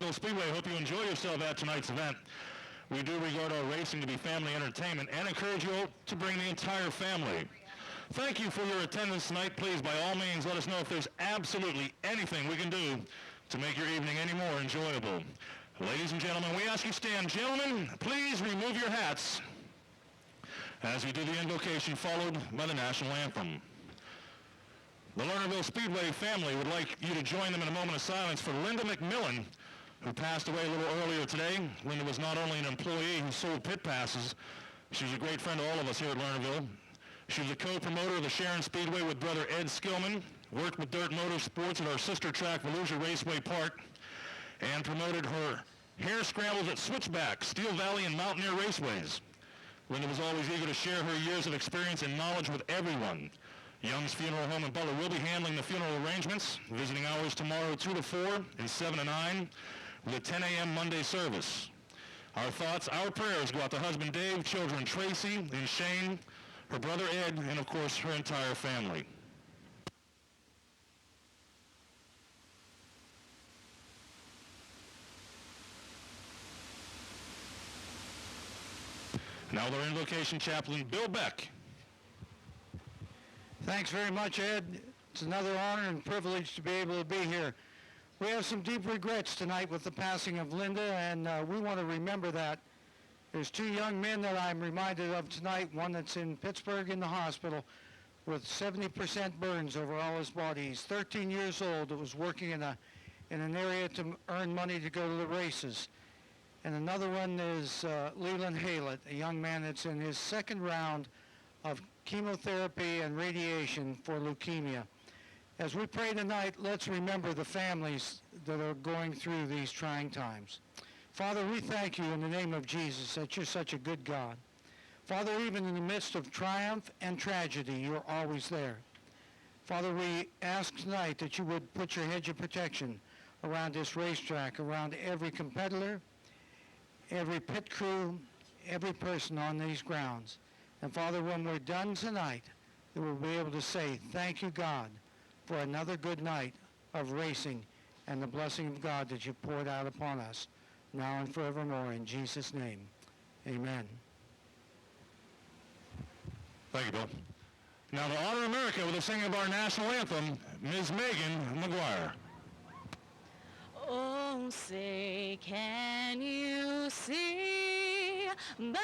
Lernerville Speedway. Hope you enjoy yourself at tonight's event. We do regard our racing to be family entertainment and encourage you to bring the entire family. Thank you for your attendance tonight. Please, by all means, let us know if there's absolutely anything we can do to make your evening any more enjoyable. Ladies and gentlemen, we ask you to stand. Gentlemen, please remove your hats as we do the invocation followed by the national anthem. The Lernerville Speedway family would like you to join them in a moment of silence for Linda McMillan, who passed away a little earlier today. Linda was not only an employee who sold pit passes, she was a great friend to all of us here at Lernerville. She was a co-promoter of the Sharon Speedway with brother Ed Skillman, worked with Dirt Motorsports at our sister track, Volusia Raceway Park, and promoted her hare scrambles at Switchback, Steel Valley, and Mountaineer Raceways. Linda was always eager to share her years of experience and knowledge with everyone. Young's Funeral Home in Butler will be handling the funeral arrangements. Visiting hours tomorrow 2 to 4 and 7 to 9 with a 10 a.m. Monday service. Our thoughts, our prayers go out to husband Dave, children Tracy and Shane, her brother Ed, and of course her entire family. Now their invocation chaplain, Bill Beck. Thanks very much, Ed. It's another honor and privilege to be able to be here. We have some deep regrets tonight with the passing of Linda, and we want to remember that. There's two young men that I'm reminded of tonight, one that's in Pittsburgh in the hospital with 70% burns over all his body. He's 13 years old, was working in an area to earn money to go to the races. And another one is Leland Haylett, a young man that's in his second round of chemotherapy and radiation for leukemia. As we pray tonight, let's remember the families that are going through these trying times. Father, we thank you in the name of Jesus that you're such a good God. Father, even in the midst of triumph and tragedy, you're always there. Father, we ask tonight that you would put your hedge of protection around this racetrack, around every competitor, every pit crew, every person on these grounds. And Father, when we're done tonight, that we'll be able to say, thank you, God, for another good night of racing and the blessing of God that you've poured out upon us, now and forevermore. In Jesus' name, amen. Thank you, Bill. Now to honor America with the singing of our national anthem, Ms. Megan McGuire. Oh, say, can you see by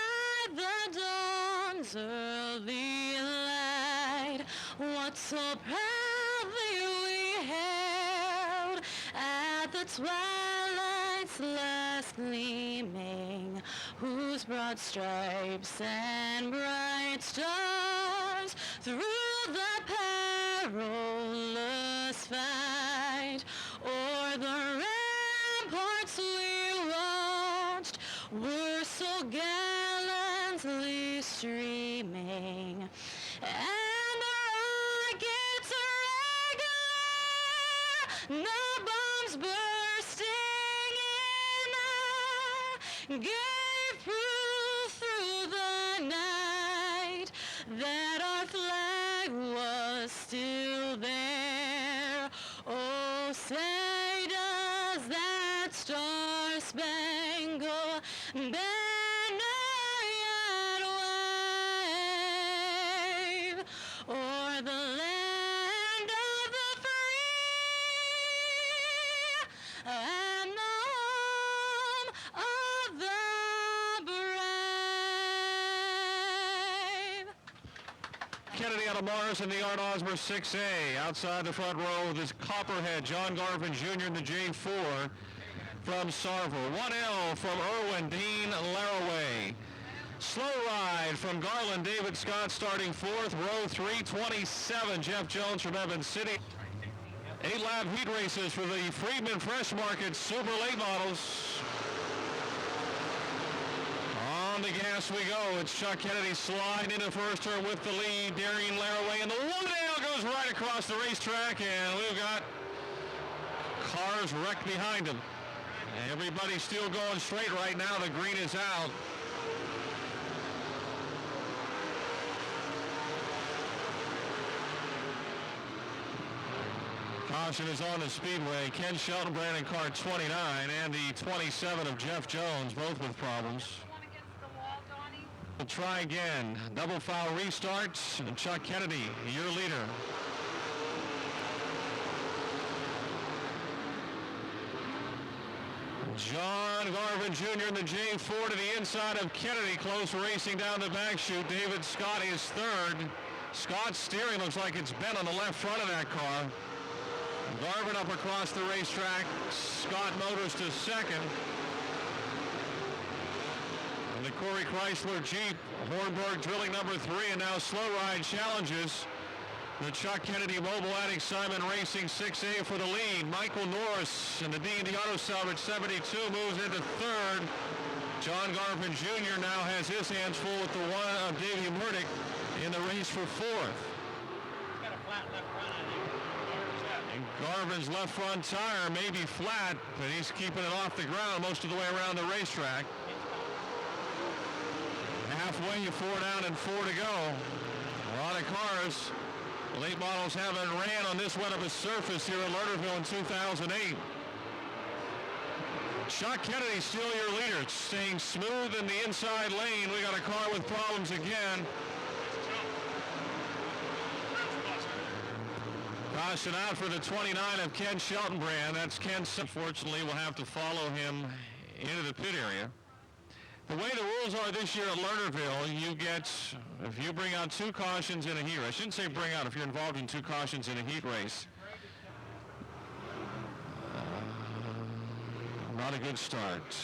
the dawn's early light what so proudly we hailed at the twilight's last gleaming, whose broad stripes and bright stars through the perilous fight o'er the ramparts we watched were so gallantly streaming, and the rockets regular, no bombs bursting in air, gave proof through the night that our flag was still there. Oh, say does that star-spangled banner yet wave o'er the land of the free and the home of the brave? Kennedy out of Morris in the Art Osmer 6A. Outside the front row with his Copperhead, John Garvin Jr. in the J4 from Sarver. 1L from Irwin Dean Laraway. Slow ride from Garland David Scott starting fourth. Row 327, Jeff Jones from Evans City. 8-lap heat races for the Friedman Fresh Market Super Late Models. On the gas we go. It's Chuck Kennedy sliding into first turn with the lead. Darian Laraway, and the 1L goes right across the racetrack, and we've got cars wrecked behind him. Everybody's still going straight right now. The green is out. Caution is on the speedway. Ken Shelton-Brand in car 29 and the 27 of Jeff Jones, both with problems. One against the wall, Donnie. We'll try again. Double foul restart. Chuck Kennedy, your leader. John Garvin Jr. in the J4 to the inside of Kennedy. Close racing down the back chute. David Scott is third. Scott's steering looks like it's bent on the left front of that car. Garvin up across the racetrack. Scott Motors to second. And the Corey Chrysler Jeep, Hornburg Drilling number 3, and now Slow Ride challenges the Chuck Kennedy Mobile Attic Simon Racing 6A for the lead. Michael Norris in the D&D Auto Salvage 72 moves into third. John Garvin Jr. now has his hands full with the one of Davey Murdick in the race for fourth. He's got a flat left front, I think. And Garvin's left front tire may be flat, but he's keeping it off the ground most of the way around the racetrack. Halfway, 4 down and 4 to go. A lot of cars. Late models haven't ran on this wet of a surface here at Lernerville in 2008. Chuck Kennedy still your leader, staying smooth in the inside lane. We got a car with problems again. Caution out for the 29 of Ken Shelton-Brand. That's Ken. Unfortunately, we'll have to follow him into the pit area. The way the rules are this year at Lernerville, you get, if you bring out 2 cautions in a heat race, I shouldn't say bring out, if you're involved in 2 cautions in a heat race. Not a good start.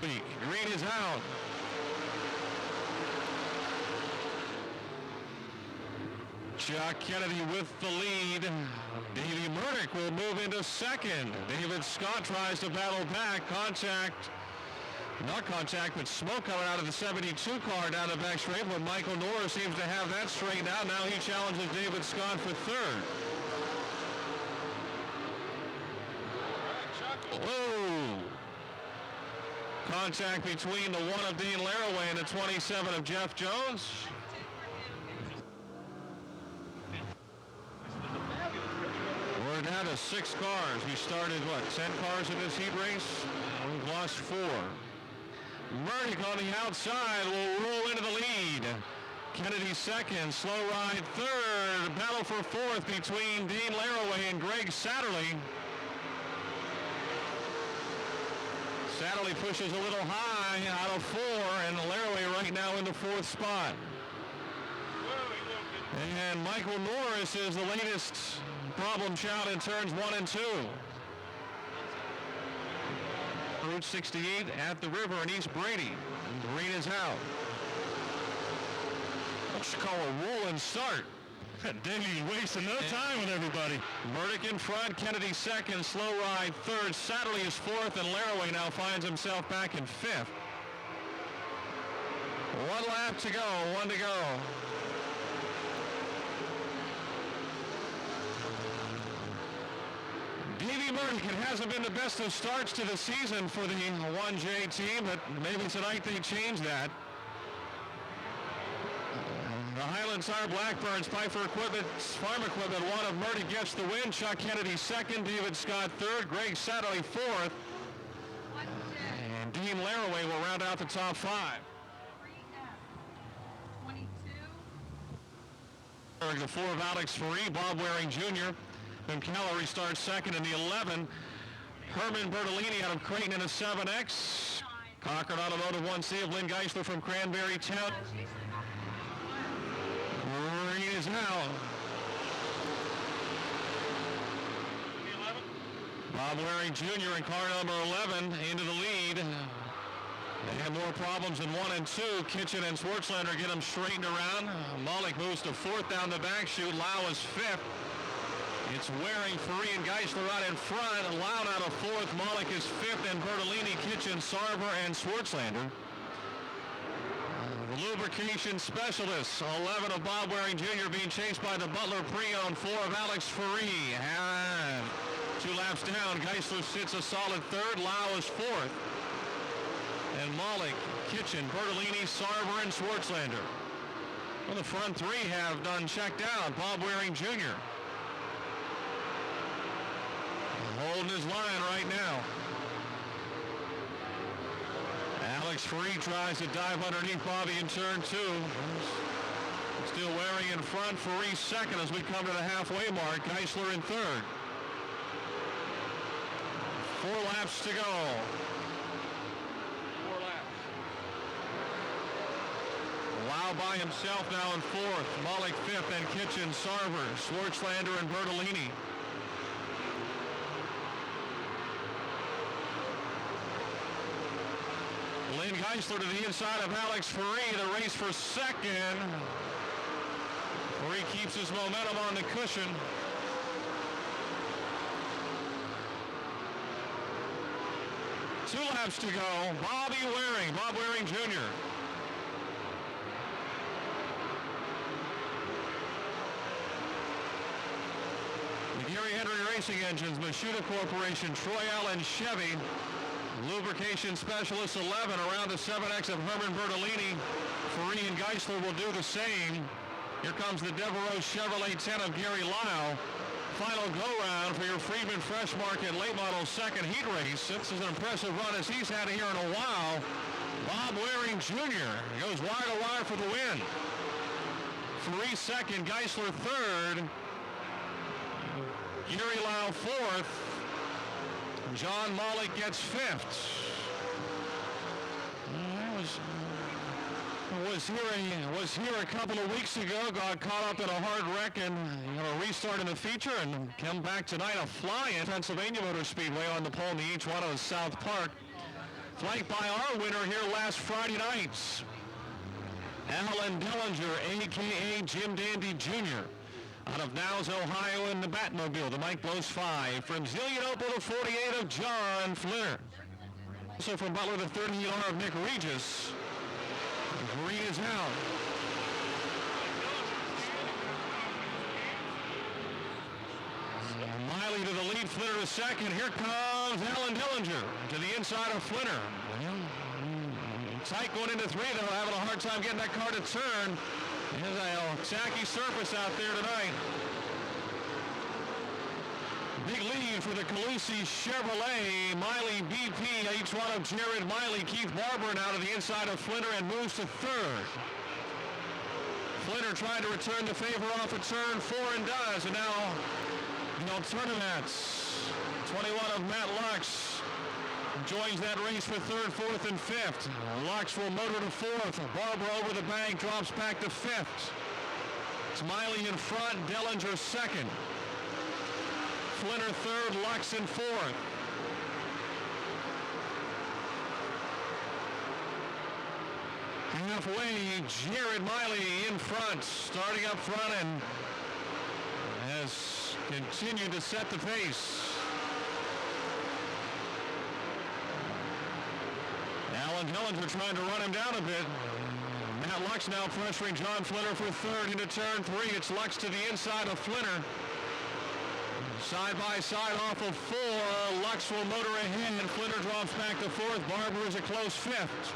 Green is out. Chuck Kennedy with the lead. Davey Murdick will move into second. David Scott tries to battle back. Not contact, but smoke coming out of the 72 car down the back straight, but Michael Norris seems to have that straightened out. Now he challenges David Scott for third. Whoa! Contact between the 1 of Dean Laraway and the 27 of Jeff Jones. We're down to 6 cars. We started, 10 cars in this heat race? We've lost 4. Murdick on the outside will roll into the lead. Kennedy second, Slow Ride third. Battle for fourth between Dean Laraway and Greg Satterley. Satterley pushes a little high out of 4, and Laraway right now in the 4th spot. And Michael Norris is the latest problem child in turns 1 and 2. Route 68 at the river in East Brady. Green is out. Let's call a rolling start. Davey wasting no time with everybody. Murdick in front, Kennedy second, Slow Ride third, Satterley is 4th, and Laraway now finds himself back in 5th. 1 lap to go, 1 to go. Davey Murdick, it hasn't been the best of starts to the season for the 1J team, but maybe tonight they change that. The Highland Tire Blackburns, Piper Equipment, Farm Equipment, 1 of Murdick gets the win. Chuck Kennedy second, David Scott third, Greg Satterley 4th. And Dean Laraway will round out the top 5. 22. The 4 of Alex Faree, Bob Waring Jr. Then Callery starts second in the 11. Herman Bertolini out of Creighton in a 7X. Cochran Automotive 1C of Lynn Geisler from Cranberry Town. Green is out. Bob Waring Jr. in car number 11 into the lead. They have more problems in 1 and 2. Kitchen and Swartzlander get them straightened around. Malik moves to 4th down the back chute. Lau is 5th. It's Waring, Faree, and Geisler out in front. Loud out of 4th. Malik is 5th, and Bertolini, Kitchen, Sarver, and Swartzlander. The lubrication specialists, 11 of Bob Waring Jr. being chased by the Butler Pre-Owned, 4 of Alex Faree. And 2 laps down, Geisler sits a solid 3rd. Lau is 4th. And Malik, Kitchen, Bertolini, Sarver, and Swartzlander. Well, the front three have done checked out. Bob Waring Jr. holding his line right now. Alex Free tries to dive underneath Bobby in turn 2. Still Waring in front. Free second as we come to the halfway mark. Geisler in third. 4 laps to go. 4 laps. Lau by himself now in fourth. Malik fifth, and Kitchen, Sarver, Schwartzlander, and Bertolini. Lynn Geisler to the inside of Alex Free. The race for second. Free keeps his momentum on the cushion. Two laps to go. Bob Waring Jr. The Gary Henry Racing Engines, Mashuda Corporation, Troy Allen Chevy, Lubrication Specialist 11 around the 7X of Herman Bertolini. Free and Geisler will do the same. Here comes the Devereaux Chevrolet 10 of Gary Lyle. Final go-round for your Friedman Fresh Market late model second heat race. This is an impressive run as he's had here in a while. Bob Waring Jr. goes wire to wire for the win. Free second, Geisler third. Gary Lyle fourth. John Malik gets fifth. Was here a couple of weeks ago, got caught up in a hard wreck and a restart in the feature, and come back tonight a fly-in Pennsylvania Motor Speedway on the pole in the H1 of South Park. Flanked by our winner here last Friday night, Alan Dellinger, a.k.a. Jim Dandy Jr. Out of Niles, Ohio in the Batmobile. The Mike blows 5. From Zillionople, the 48 of John Flinner. Also from Butler, the 30 of Nick Regis. Green is out. Miley to the lead, Flinner to second. Here comes Alan Dillinger to the inside of Flinner. Tight going into 3, though, having a hard time getting that car to turn. There's a tacky surface out there tonight. Big lead for the Calusi Chevrolet. Miley BP, each one of Jared Miley. Keith Barber now to the inside of Flinner and moves to third. Flinner trying to return the favor off of turn 4 and does. And now the alternatives. 21 of Matt Lux joins that race for third, fourth, and fifth. Lux will motor to fourth. Barber over the bank, drops back to fifth. It's Miley in front, Dellinger second. Flinner third, Lux in fourth. Halfway, Jared Miley in front, starting up front, and has continued to set the pace. Alan Dellinger trying to run him down a bit. Matt Lux now pressuring John Flinner for third into turn 3. It's Lux to the inside of Flinner. Side by side off of 4. Lux will motor ahead, and Flinner drops back to fourth. Barber is a close fifth.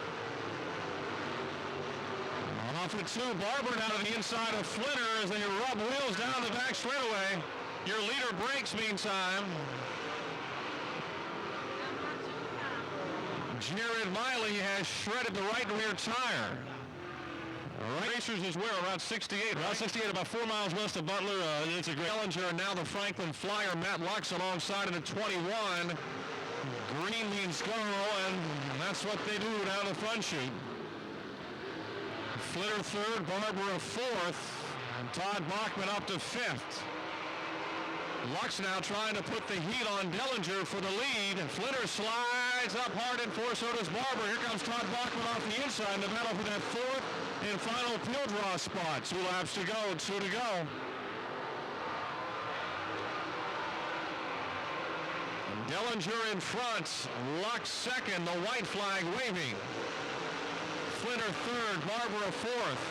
Off of 2, Barber now to the inside of Flinner as they rub wheels down the back straightaway. Your leader breaks meantime. Jared Miley has shredded the right rear tire. Racers is where? Around 68, right? Around 68, about 4 miles west of Butler. It's a great Dellinger, and now the Franklin Flyer, Matt Lux alongside of the 21. Green means go, and that's what they do down the front chute. Flinner third, Barber fourth, and Todd Bachman up to fifth. Lux now trying to put the heat on Dellinger for the lead. Flinner slides up hard in fourth, so does Barber. Here comes Todd Bachman off the inside in the battle for that fourth and final field draw spot. 2 laps to go, 2 to go. Dellinger in front, Lux second, the white flag waving. Flinner third, Barber fourth.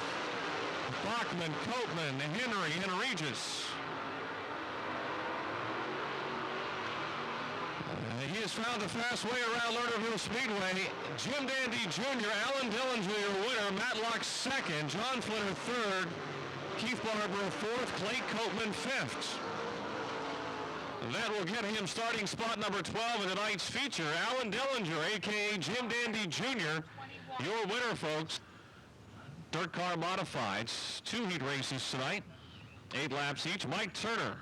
Bachman, Copeman, Henry, and Regis. He has found the fast way around Lernerville Speedway. Jim Dandy Jr., Alan Dillinger, your winner. Matlock second. John Flinner third. Keith Barber fourth. Clay Copeman fifth. That will get him starting spot number 12 in tonight's feature. Alan Dillinger, a.k.a. Jim Dandy Jr., your winner, folks. Dirt car modifieds. 2 heat races tonight. 8 laps each. Mike Turner.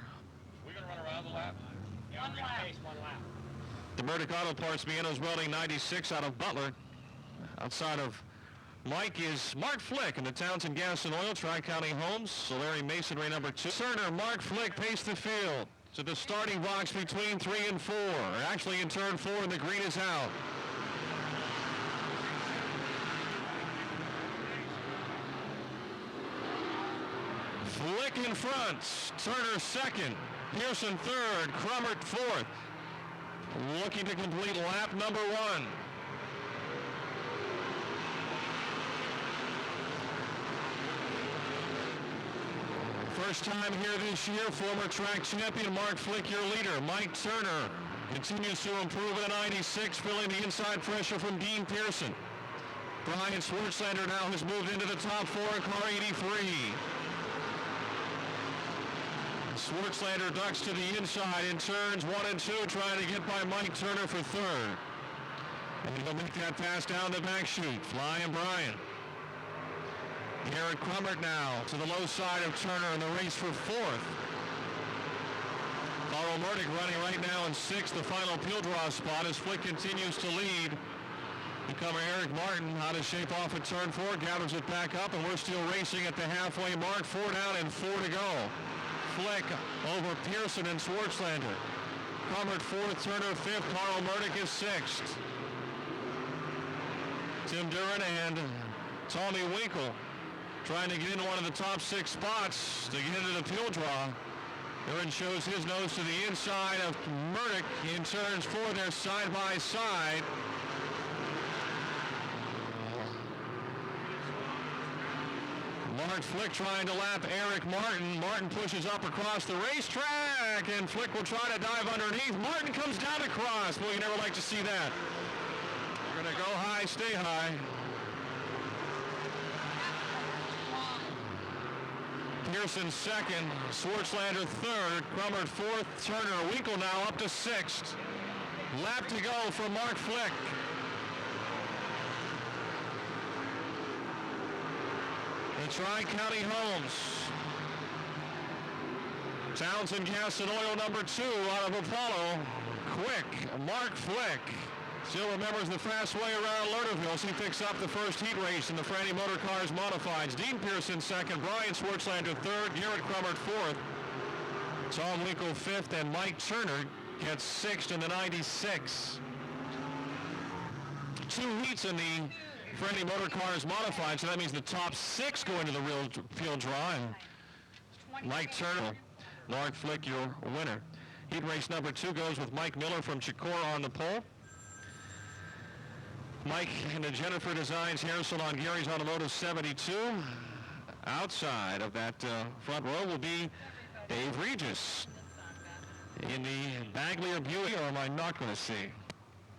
We're going to run around the lap? Yeah, One we're going lap. to pace 1 lap. The Murdoch Auto Parts Vienna's Welding 96 out of Butler. Outside of Mike is Mark Flick in the Townsend Gas and Oil Tri-County Homes. Solari Masonry number 2. Cerner, Mark Flick pace the field to the starting box between 3 and 4. Actually in turn 4 and the green is out. Flick in front, Turner second, Pearson third, Crummert fourth. Looking to complete lap number 1. First time here this year, former track champion Mark Flick, your leader. Mike Turner continues to improve at a 96, feeling the inside pressure from Dean Pearson. Brian Swartzlander now has moved into the top 4 in car 83. Swartzlander ducks to the inside in turns 1 and 2, trying to get by Mike Turner for third. And he'll make that pass down the back chute. Flying Brian. Garrett Crummert now to the low side of Turner in the race for 4th. Carl Murdoch running right now in 6th, the final peel draw spot as Flick continues to lead. Newcomer Eric Martin out of shape off at turn 4, gathers it back up, and we're still racing at the halfway mark. 4 down and 4 to go. Flick over Pearson and Swartzlander. Crummert 4th, Turner 5th, Carl Murdoch is 6th. Tim Duran and Tommy Winkle trying to get into one of the top 6 spots to get into the peel draw. Duran shows his nose to the inside of Murdoch in turns 4. They're side by side. Mark Flick trying to lap Eric Martin. Martin pushes up across the racetrack, and Flick will try to dive underneath. Martin comes down across. Well, you never like to see that. We're going to go high, stay high. Pearson second, Swartzlander third, Crummert 4th, Turner, Winkle now up to 6th. Lap to go for Mark Flick. The Tri-County Homes. Townsend Gas and Oil number 2 out of Apollo. Quick, Mark Flick. Still remembers the fast way around Lernerville as he picks up the first heat race in the Franny Motor Cars Modifieds. Dean Pearson second, Brian Swartzlander third, Garrett Crummert 4th, Tom Winkle 5th, and Mike Turner gets 6th in the 96. 2 heats in the Franny Motor Cars Modified, so that means the top 6 go into the real field draw. And Mike Turner, Mark Flick, your winner. Heat race number 2 goes with Mike Miller from Chicora on the pole. Mike in the Jennifer Designs Hair Salon, Gary's Automotive 72. Outside of that front row will be Dave Regis. In the Bagley or Buick, or am I not going to see?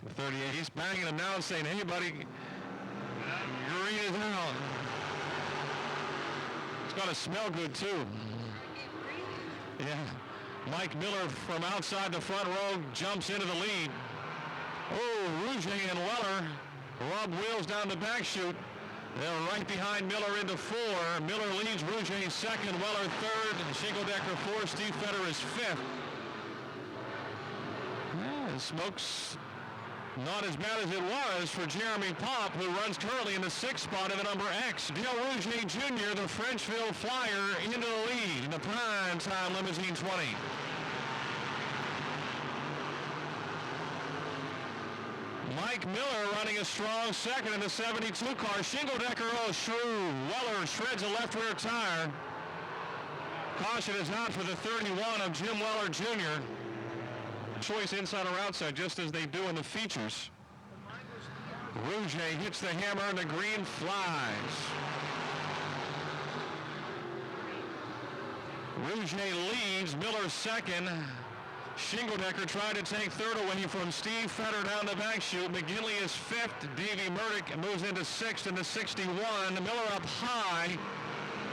The 38, he's banging him now and saying, hey buddy, green is out. It's got to smell good too. Yeah. Mike Miller from outside the front row jumps into the lead. Oh, Rouge and Weller rub wheels down the back chute. They're right behind Miller into 4. Miller leads Rouge second, Weller third, Shingle-Decker 4, Steve Fetter is 5th. Yeah, smoke's not as bad as it was for Jeremy Pop, who runs currently in the 6th spot in the number X. Dale Rouge Jr., the Frenchville Flyer, into the lead in the prime time Limousine 20. Mike Miller running a strong second in the 72 car. Shingle-Decker, oh, shrew. Weller shreds a left rear tire. Caution is out for the 31 of Jim Weller Jr. Choice inside or outside, just as they do in the features. Rouge hits the hammer and the green flies. Rouge leads, Miller second. Shingledecker tried to take third away from Steve Fetter down the back chute. McGinley is fifth. Davey Murdoch moves into sixth in the 61. Miller up high.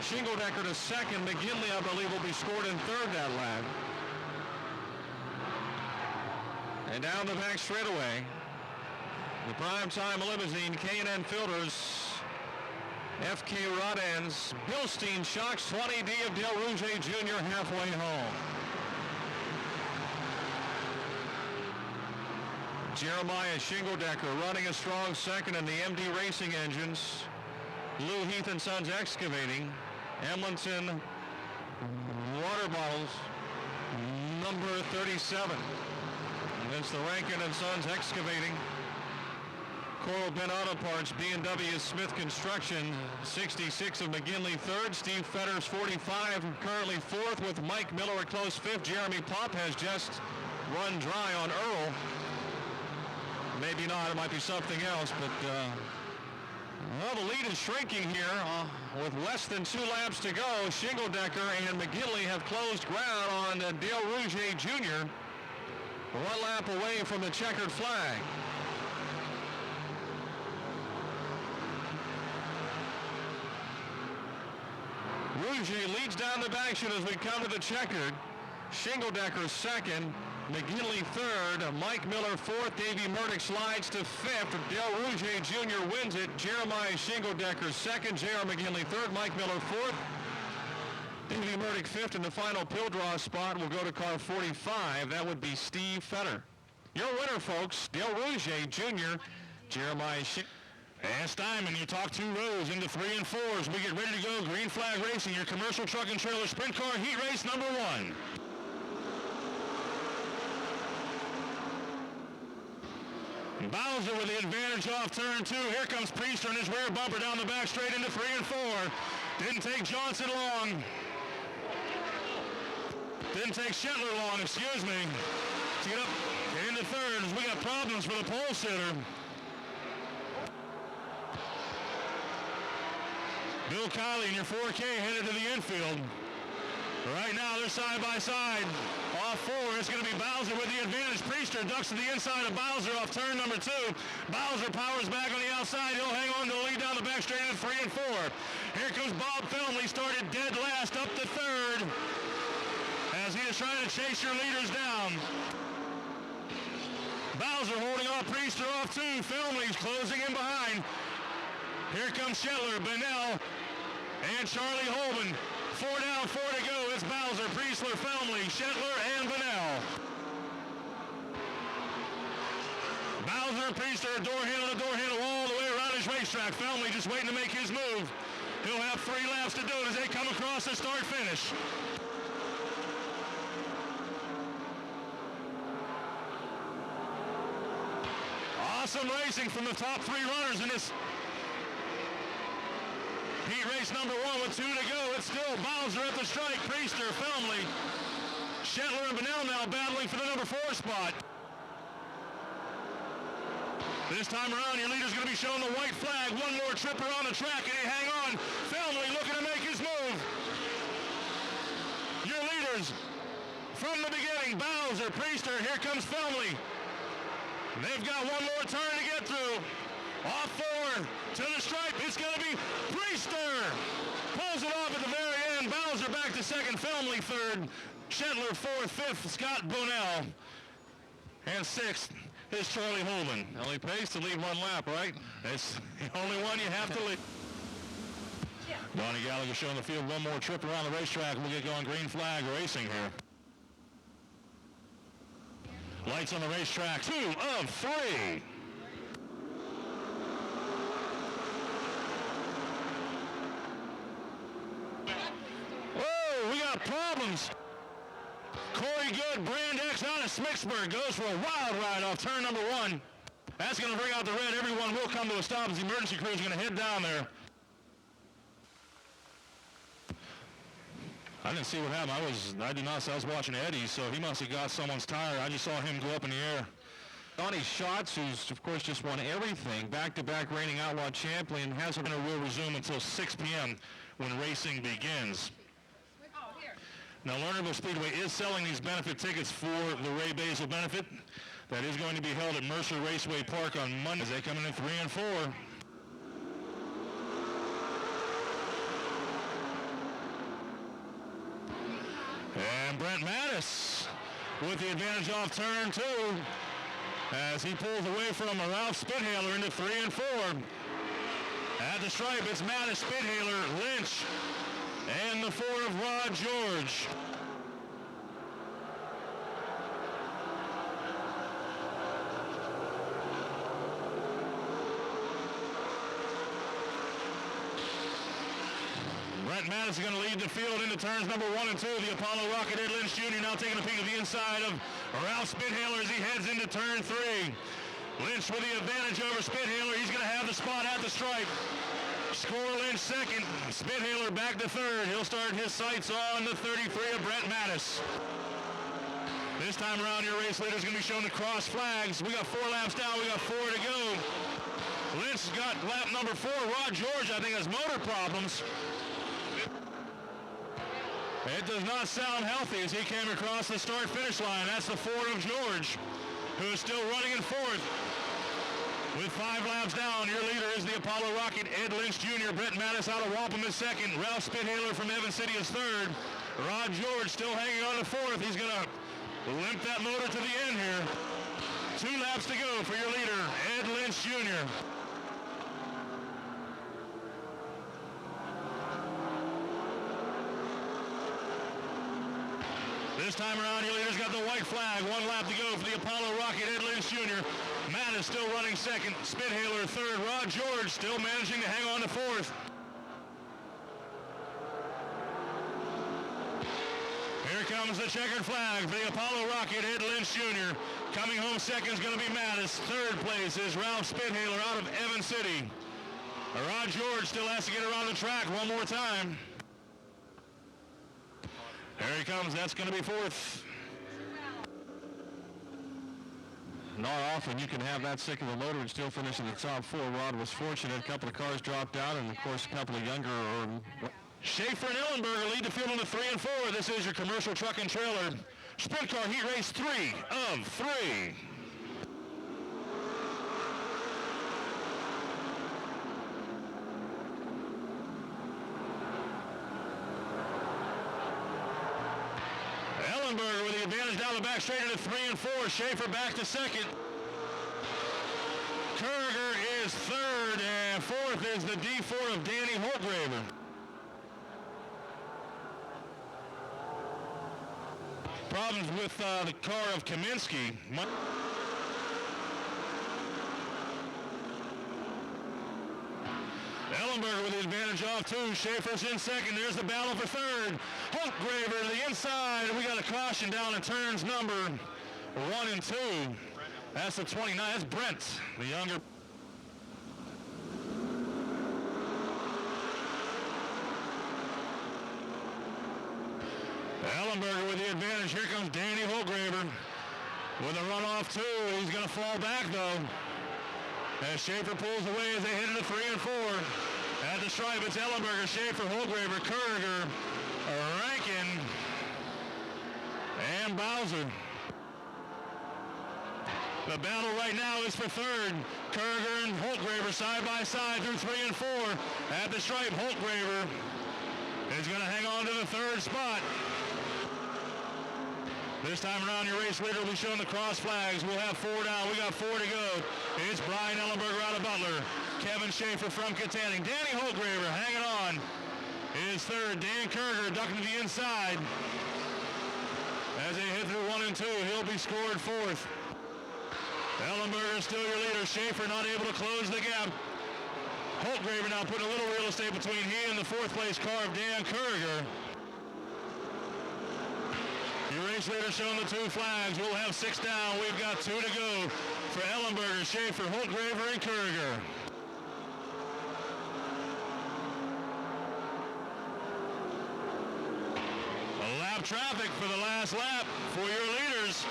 Shingledecker to second. McGinley, I believe, will be scored in third that lap. And down the back straightaway, the primetime limousine, K&N Filters, FK Rodans, Bilstein Shocks 20D of Del Rouge Jr. halfway home. Jeremiah Shingledecker running a strong second in the MD Racing engines. Lou Heath and Sons Excavating. Emlenton Water Bottles, number 37. Against the Rankin and Sons Excavating. Coral Bend Auto Parts, B&W Smith Construction, 66 of McGinley third. Steve Fetters 45, currently fourth with Mike Miller a close fifth. Jeremy Popp has just run dry on Earl. Maybe not, it might be something else, but well, the lead is shrinking here with less than 2 laps to go. Shingledecker and McGinley have closed ground on Dale Rouge Jr. 1 lap away from the checkered flag. Rouge leads down the back chute as we come to the checkered. Shingledecker second. McGinley third, Mike Miller fourth, Davey Murdoch slides to fifth, Del Rouge Jr. wins it, Jeremiah Shingledecker second, J.R. McGinley third, Mike Miller fourth, Davey Murdoch fifth, and the final pill draw spot will go to car 45. That would be Steve Fetter. Your winner, folks, Del Rouge Jr., Jeremiah Shingledecker. And Steinman, you talk 2 rows into 3 and 4s. We get ready to go. Green Flag Racing, your commercial truck and trailer sprint car heat race number 1. Bowser with the advantage off turn 2. Here comes Priester in his rear bumper down the back straight into 3 and 4. Didn't take Johnson long. Didn't take Shetler long, excuse me. To get up into third as we got problems for the pole sitter. Bill Kiley in your 4K headed to the infield. Right now, they're side by side. Off 4, it's going to be Bowser with the advantage. Priester ducks to the inside of Bowser off turn number 2. Bowser powers back on the outside. He'll hang on to the lead down the back straight into 3 and 4. Here comes Bob Felmley, started dead last up to third as he is trying to chase your leaders down. Bowser holding off Priester off 2. Felmley's closing in behind. Here comes Shetler, Bennell, and Charlie Holman. 4 down, 4 to go. It's Bowser, Priestler, Felmley, Shetler, and Bennell. Bowser and Priestler door handle to door handle all the way around his racetrack. Felmley just waiting to make his move. He'll have 3 laps to do it as they come across the start-finish. Awesome racing from the top 3 runners in this heat race number 1 with 2 to go. It's still Bowser at the strike. Priester, Felmley, Shetler, and Bennell now battling for the number 4 spot. This time around, your leader's going to be showing the white flag. One more trip around the track, and they hang on. Felmley looking to make his move. Your leaders from the beginning, Bowser, Priester, here comes Felmley. They've got one more turn to get through. Off 4 to the stripe. It's going to be Priester. Pulls it off at the very end. Bowser back to second. Felmley third. Shetler fourth. Fifth, Scott Bonnell. And sixth is Charlie Holman. Only pays to leave 1 lap, right? It's the only one you have to leave. Donnie Gallagher showing the field one more trip around the racetrack. We'll get going. Green Flag Racing here. Lights on the racetrack. 2 of 3. Whoa, we got problems. Corey Good, Brand X out of Smicksburg goes for a wild ride off turn number 1. That's going to bring out the red. Everyone will come to a stop as the emergency crew is going to head down there. I didn't see what happened. I was watching Eddie, so he must have got someone's tire. I just saw him go up in the air. Donnie Schatz, who's of course just won everything, back-to-back reigning outlaw champion, hasn't been a real resume until 6 p.m. when racing begins. Now, Lernerville Speedway is selling these benefit tickets for the Ray Basil benefit. That is going to be held at Mercer Raceway Park on Monday. They come in at 3 and 4. And Brent Mattis with the advantage off turn 2 as he pulls away from Ralph Spithaler into 3 and 4. At the stripe, it's Mattis, Spithaler, Lynch, and the 4 of Rod George. Brent Mattis is going to lead the field into turns number 1 and 2. The Apollo Rocket Ed Lynch Jr. now taking a peek at the inside of Ralph Spithaler as he heads into turn 3. Lynch with the advantage over Spithaler. He's going to have the spot at the stripe. Score Lynch second. Spithaler back to third. He'll start his sights on the 33 of Brent Mattis. This time around, your race leader is going to be shown the cross flags. We got 4 laps down. We got 4 to go. Lynch has got lap number 4. Rod George, I think, has motor problems. It does not sound healthy as he came across the start-finish line. That's the 4 of George, who is still running in fourth. With 5 laps down, your leader is the Apollo Rocket, Ed Lynch Jr. Brent Mattis out of Wampum is second. Ralph Spithaler from Evans City is third. Rod George still hanging on to fourth. He's going to limp that motor to the end here. 2 laps to go for your leader, Ed Lynch Jr. This time around, your leader's got the white flag. 1 lap to go for the Apollo Rocket, Ed Lynch Jr. Mattis still running second. Spithaler third. Rod George still managing to hang on to fourth. Here comes the checkered flag for the Apollo Rocket, Ed Lynch Jr. Coming home second is going to be Mattis. Third place is Ralph Spithaler out of Evans City. Rod George still has to get around the track one more time. There he comes. That's going to be fourth. Not often you can have that sick of a motor and still finish in the top 4. Rod was fortunate. A couple of cars dropped out, and of course a couple of younger Schaefer and Ellenberger lead the field on the 3 and 4. This is your commercial truck and trailer sprint car heat race 3 of 3. Ellenberger with the advantage down the back straight into 3 and 4. Schaefer back to second. Kurger is third, and fourth is the D4 of Danny Holtgraver. Problems with the car of Kaminsky. Ellenberger with the advantage off two. Schaefer's in second. There's the battle for third. Holtgraver to the inside. We got a caution down in turns number 1 and 2. That's the 29. That's Brent, the younger. Ellenberger with the advantage. Here comes Danny Holtgraver with a runoff two. He's going to fall back though, as Schaefer pulls away as they hit into 3 and 4. At the stripe, it's Ellenberger, Schaefer, Holtgraver, Kurger, Rankin, and Bowser. The battle right now is for third. Kurger and Holtgraver side by side through 3 and 4. At the stripe, Holtgraver is going to hang on to the third spot. This time around, your race leader will be showing the cross flags. We'll have 4 down. We got 4 to go. It's Brian Ellenberger out of Butler. Kevin Schaefer from Katanning. Danny Holtgraver hanging on is third. Dan Kurger ducking to the inside. As they hit through 1 and 2, he'll be scored fourth. Ellenberger still your leader. Schaefer not able to close the gap. Holtgraver now putting a little real estate between he and the fourth place car of Dan Kurger. Your race leader showing the 2 flags. We'll have 6 down. We've got 2 to go for Ellenberger, Schaefer, Holtgraver, and Kurger. Lap traffic for the last lap for your leaders.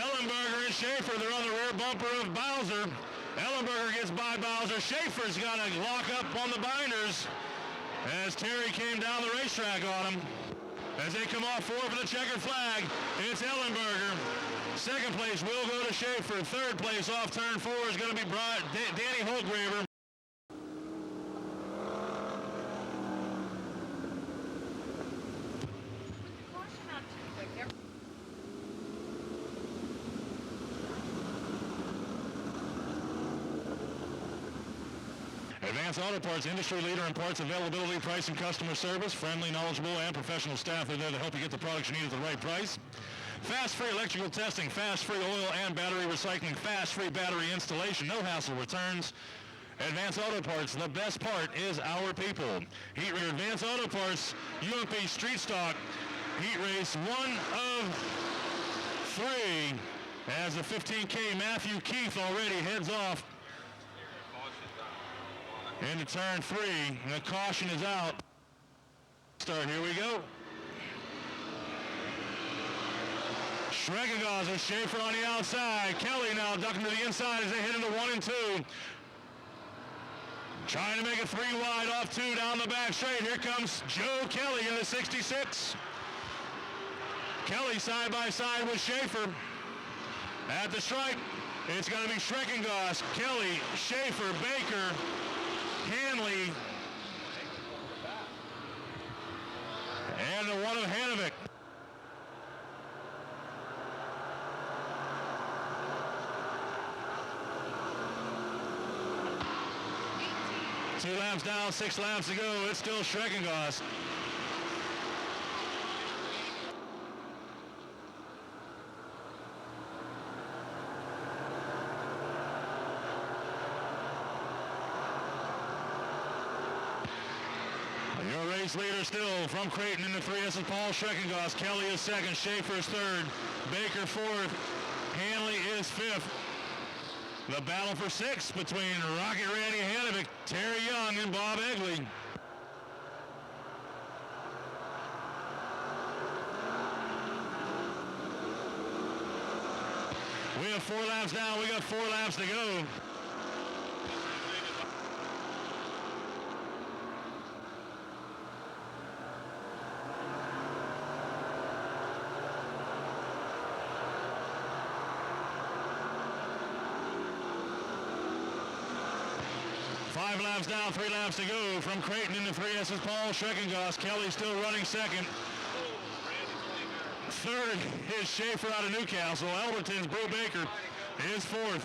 Ellenberger and Schaefer, they're on the rear bumper of Bowser. Ellenberger gets by Bowser. Schaefer's got to lock up on the binders as Terry came down the racetrack on him. As they come off four for the checkered flag, it's Ellenberger. Second place will go to Schaefer. Third place off turn four is going to be Danny Holgraver. Caution on too quick. Advance Auto Parts, industry leader in parts availability, price, and customer service. Friendly, knowledgeable, and professional staff are there to help you get the products you need at the right price. Fast-free electrical testing, fast-free oil and battery recycling, fast-free battery installation, no hassle returns. Advance Auto Parts, the best part is our people. Heat Race Advance Auto Parts, UMP Street Stock, Heat Race 1 of 3. As the 15K Matthew Keith already heads off into turn 3. The caution is out. Start, here we go. Schreckengazer, Schaefer on the outside. Kelly now ducking to the inside as they hit into 1 and 2. Trying to make it 3 wide off 2 down the back straight. Here comes Joe Kelly in the 66. Kelly side by side with Schaefer. At the stripe, it's going to be Schreckengass, Kelly, Schaefer, Baker, Hanley, and the one of Hanovic. Two laps down, 6 laps to go. It's still Schreckengass. Your race leader still from Creighton in the 3S is Paul Schreckengass. Kelly is second. Schaefer is third. Baker fourth. Hanley is fifth. The battle for sixth between Rocket Randy Hanovic, Terry Young, and Bob Egley. We have 4 laps down. We got 4 laps to go. Five laps down, 3 laps to go. From Creighton in the 3S is Paul Schreckengass. Kelly still running second. Third is Schaefer out of Newcastle. Alberton's Brew Baker is fourth.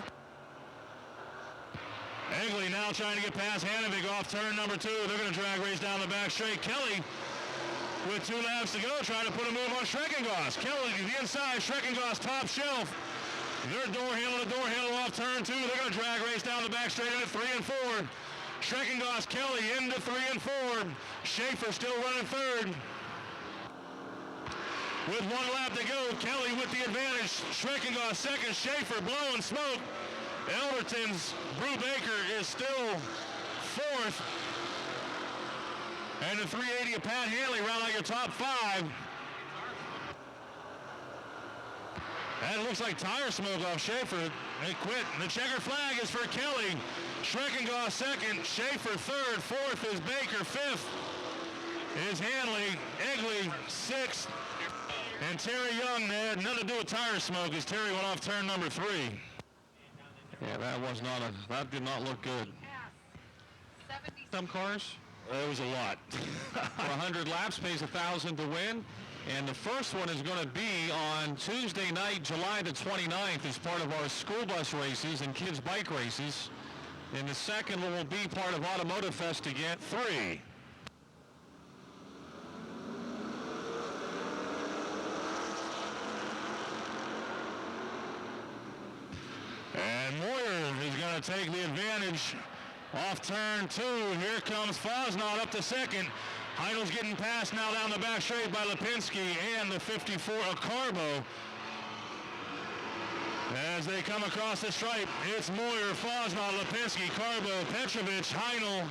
Egley now trying to get past Hanovic off turn number 2. They're going to drag race down the back straight. Kelly with 2 laps to go trying to put a move on Schreckengass. Kelly to the inside. Schreckengass top shelf. They're door handle off turn 2. They're going to drag race down the back straight into 3 and 4. Schreckengass, Kelly into 3 and 4. Schaefer still running third. With 1 lap to go, Kelly with the advantage. Schreckengass second, Schaefer blowing smoke. Elberton's Brew Baker is still fourth. And the 380 of Pat Hanley round out your top 5. That looks like tire smoke off Schaefer. They quit. The checkered flag is for Kelly. Schreckengass second. Schaefer third. Fourth is Baker. Fifth is Hanley. Egley sixth. And Terry Young had nothing to do with tire smoke as Terry went off turn number 3. Yeah, that did not look good. Some cars? It was a lot. For 100 laps, pays $1,000 to win. And the first one is going to be on Tuesday night, July the 29th, as part of our school bus races and kids bike races. And the second one will be part of Automotive Fest again. 3. And Moyer is going to take the advantage off turn 2. Here comes Fosnot up to second. Heidel's getting passed now down the back straight by Lipinski and the 54 of Carbo. As they come across the stripe, it's Moyer, Fosnot, Lipinski, Carbo, Petrovich, Heidel,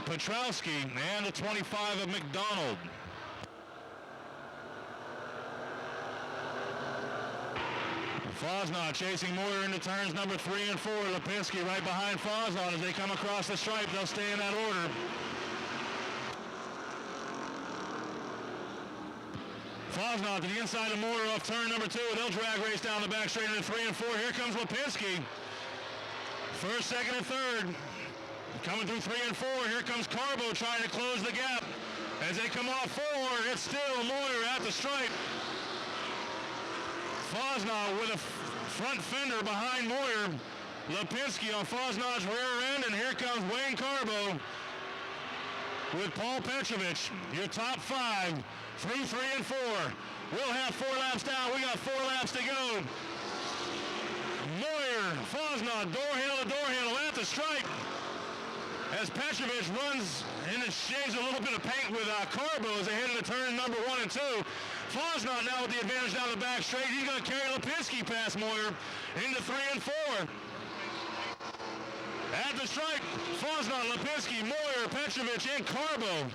Petrowski, and the 25 of McDonald. Fosnot chasing Moyer into turns number 3 and 4. Lipinski right behind Fosnot as they come across the stripe. They'll stay in that order. Fosnot to the inside of Moore off turn number 2. They'll drag race down the back straight into 3 and 4. Here comes Lipinski. First, second, and third. Coming through 3 and 4. Here comes Carbo trying to close the gap. As they come off 4, it's still Moyer at the stripe. Fosnot with a front fender behind Moyer. Lipinski on Fosnot's rear end, and here comes Wayne Carbo with Paul Petrovich. Your top 5 through 3 and 4. We'll have 4 laps down. We got 4 laps to go. Moyer, Fosnot, door handle at the stripe. As Petrovich runs and shaves a little bit of paint with Carbo as they head into turn number 1 and 2. Fosnot now with the advantage down the back straight. He's going to carry Lipinski past Moyer into 3 and 4. At the stripe, Fosnot, Lipinski, Moyer, Petrovich, and Carbo.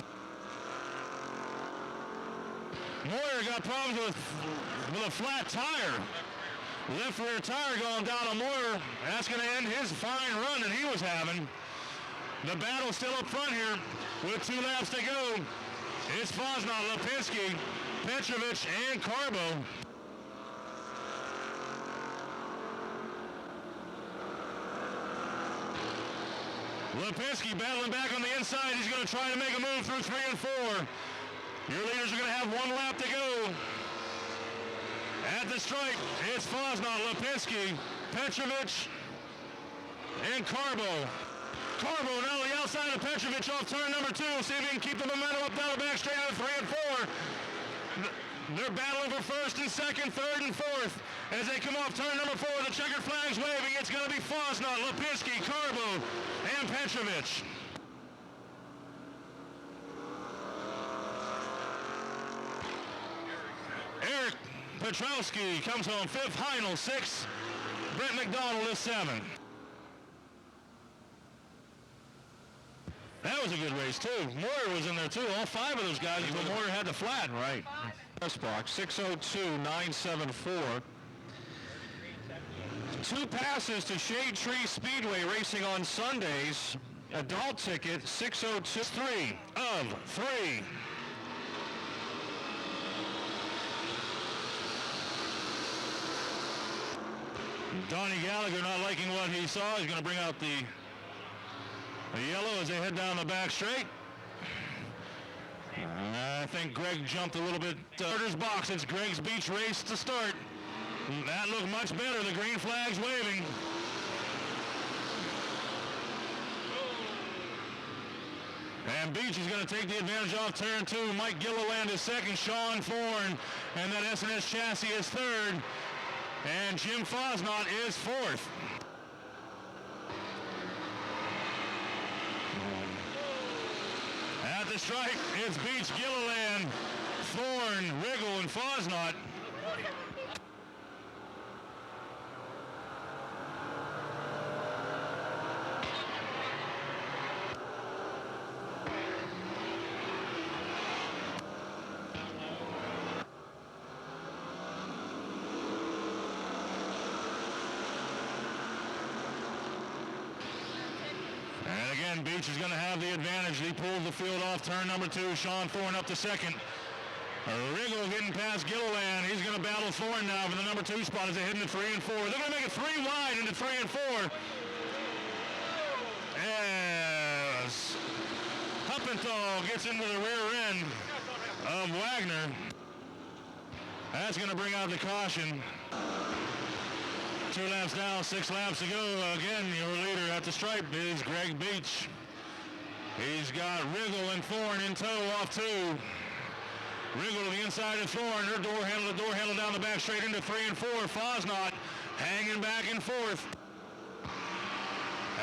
Moyer got problems with a flat tire. Left rear tire going down on Moyer. That's going to end his fine run that he was having. The battle's still up front here with 2 laps to go. It's Fosnot, Lipinski, Petrovich, and Carbo. Lipinski battling back on the inside. He's going to try to make a move through 3 and 4. Your leaders are going to have 1 lap to go. At the stripe, it's Fosnot, Lipinski, Petrovich, and Carbo. Carbo now on the outside of Petrovich off turn number 2. See if he can keep the momentum up down the back straight out of 3 and 4. They're battling for first and second, third and fourth. As they come off turn number 4, the checkered flag's waving. It's going to be Fosnot, Lipinski, Carbo, and Petrovich. Eric Petrowski comes home 5th, Heinel 6th, Brett McDonald is 7th. That was a good race, too. Moyer was in there, too. All 5 of those guys, but Moyer had the flat. Right. Press box, 6:02.974. 2 passes to Shade Tree Speedway racing on Sundays. Adult ticket, 6:02. 3 of 3. Donnie Gallagher not liking what he saw. He's going to bring out the yellow as they head down the back straight. I think Greg jumped a little bit. Starter's box. It's Greg's beach race to start. That looked much better. The green flag's waving. And Beach is going to take the advantage off turn 2. Mike Gilliland is second. Sean Thorne and that S&S chassis is third. And Jim Fosnot is fourth. At the stripe, it's Beach, Gilliland, Thorne, Riggle, and Fosnot. Beach is going to have the advantage. He pulls the field off turn number 2. Sean Thorne up to second. Riggle getting past Gilliland. He's going to battle Thorne now for the number 2 spot as they head into 3 and 4. They're going to make it 3 wide into 3 and 4. As Huppenthal gets into the rear end of Wagner. That's going to bring out the caution. 2 laps down, 6 laps to go. Again, your leader at the stripe is Greg Beach. He's got Riggle and Thorne in tow off 2. Riggle to the inside of Thorne. Her door handle down the back straight into 3 and 4. Fosnot hanging back and forth.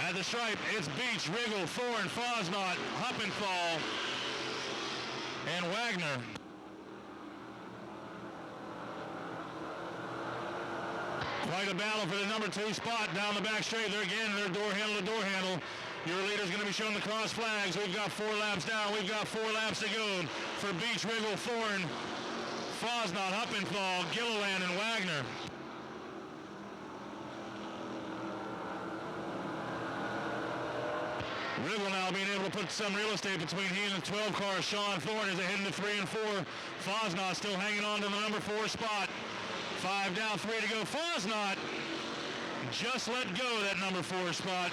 At the stripe, it's Beach, Riggle, Thorne, Fosnot, Huppenthal, and Wagner. Quite a battle for the number 2 spot down the back straight. There again, they're door handle to door handle. Your leader's going to be showing the cross flags. We've got 4 laps down. We've got 4 laps to go for Beach, Riggle, Thorne, Fosnot, Huppenthal, Gilliland, and Wagner. Riggle now being able to put some real estate between he and the 12 car Sean Thorne as they head into 3 and 4. Fosnot still hanging on to the number 4 spot. 5 down, 3 to go. Fosnot just let go of that number 4 spot.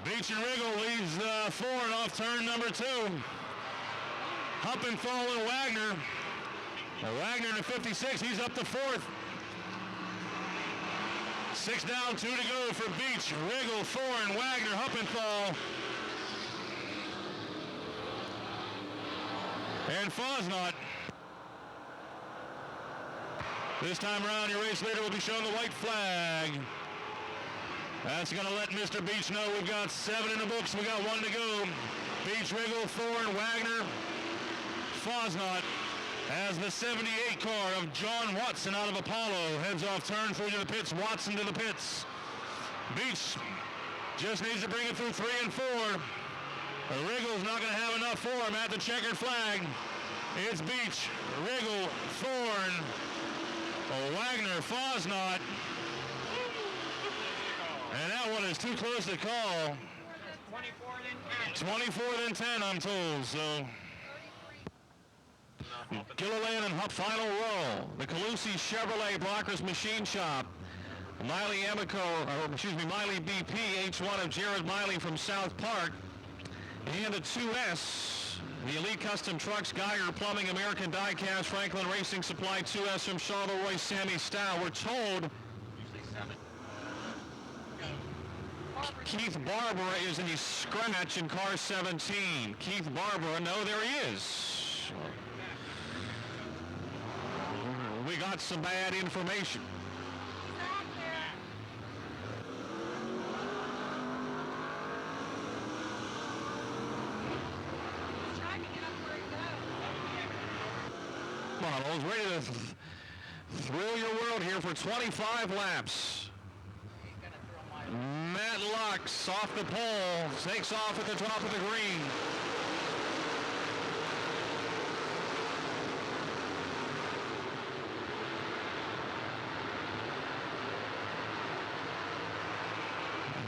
Beach and Riggle leads Thorne off turn number 2. Huppenthal and Wagner. Wagner to 56, he's up to 4th. 6 down, 2 to go for Beach, Riggle, Thorne, Wagner, Huppenthal, and Fosnot. This time around, your race leader will be showing the white flag. That's going to let Mr. Beach know we've got 7 in the books. We got 1 to go. Beach, Riggle, Thorne, Wagner, Fosnot, as the 78 car of John Watson out of Apollo heads off turn 3 to the pits. Watson to the pits. Beach just needs to bring it through 3 and 4. Riggle's not going to have enough for him at the checkered flag. It's Beach, Riggle, Thorne, Wagner, Fosnot. And that one is too close to call. 24 then 10, I'm told, so... Gilliland and Hupp final row. The Calusi Chevrolet Blockers Machine Shop. Miley Miley BP, H1 of Jared Miley from South Park. And a 2S, the Elite Custom Trucks, Geiger Plumbing, American Diecast, Franklin Racing Supply, 2S from Charleroi, Sammy Stow. We're told Keith Barber is a scratch in car 17. Keith Barber, no, there he is. We got some bad information. Models ready to thrill your world here for 25 laps. Matt Lux off the pole, takes off at the top of the green.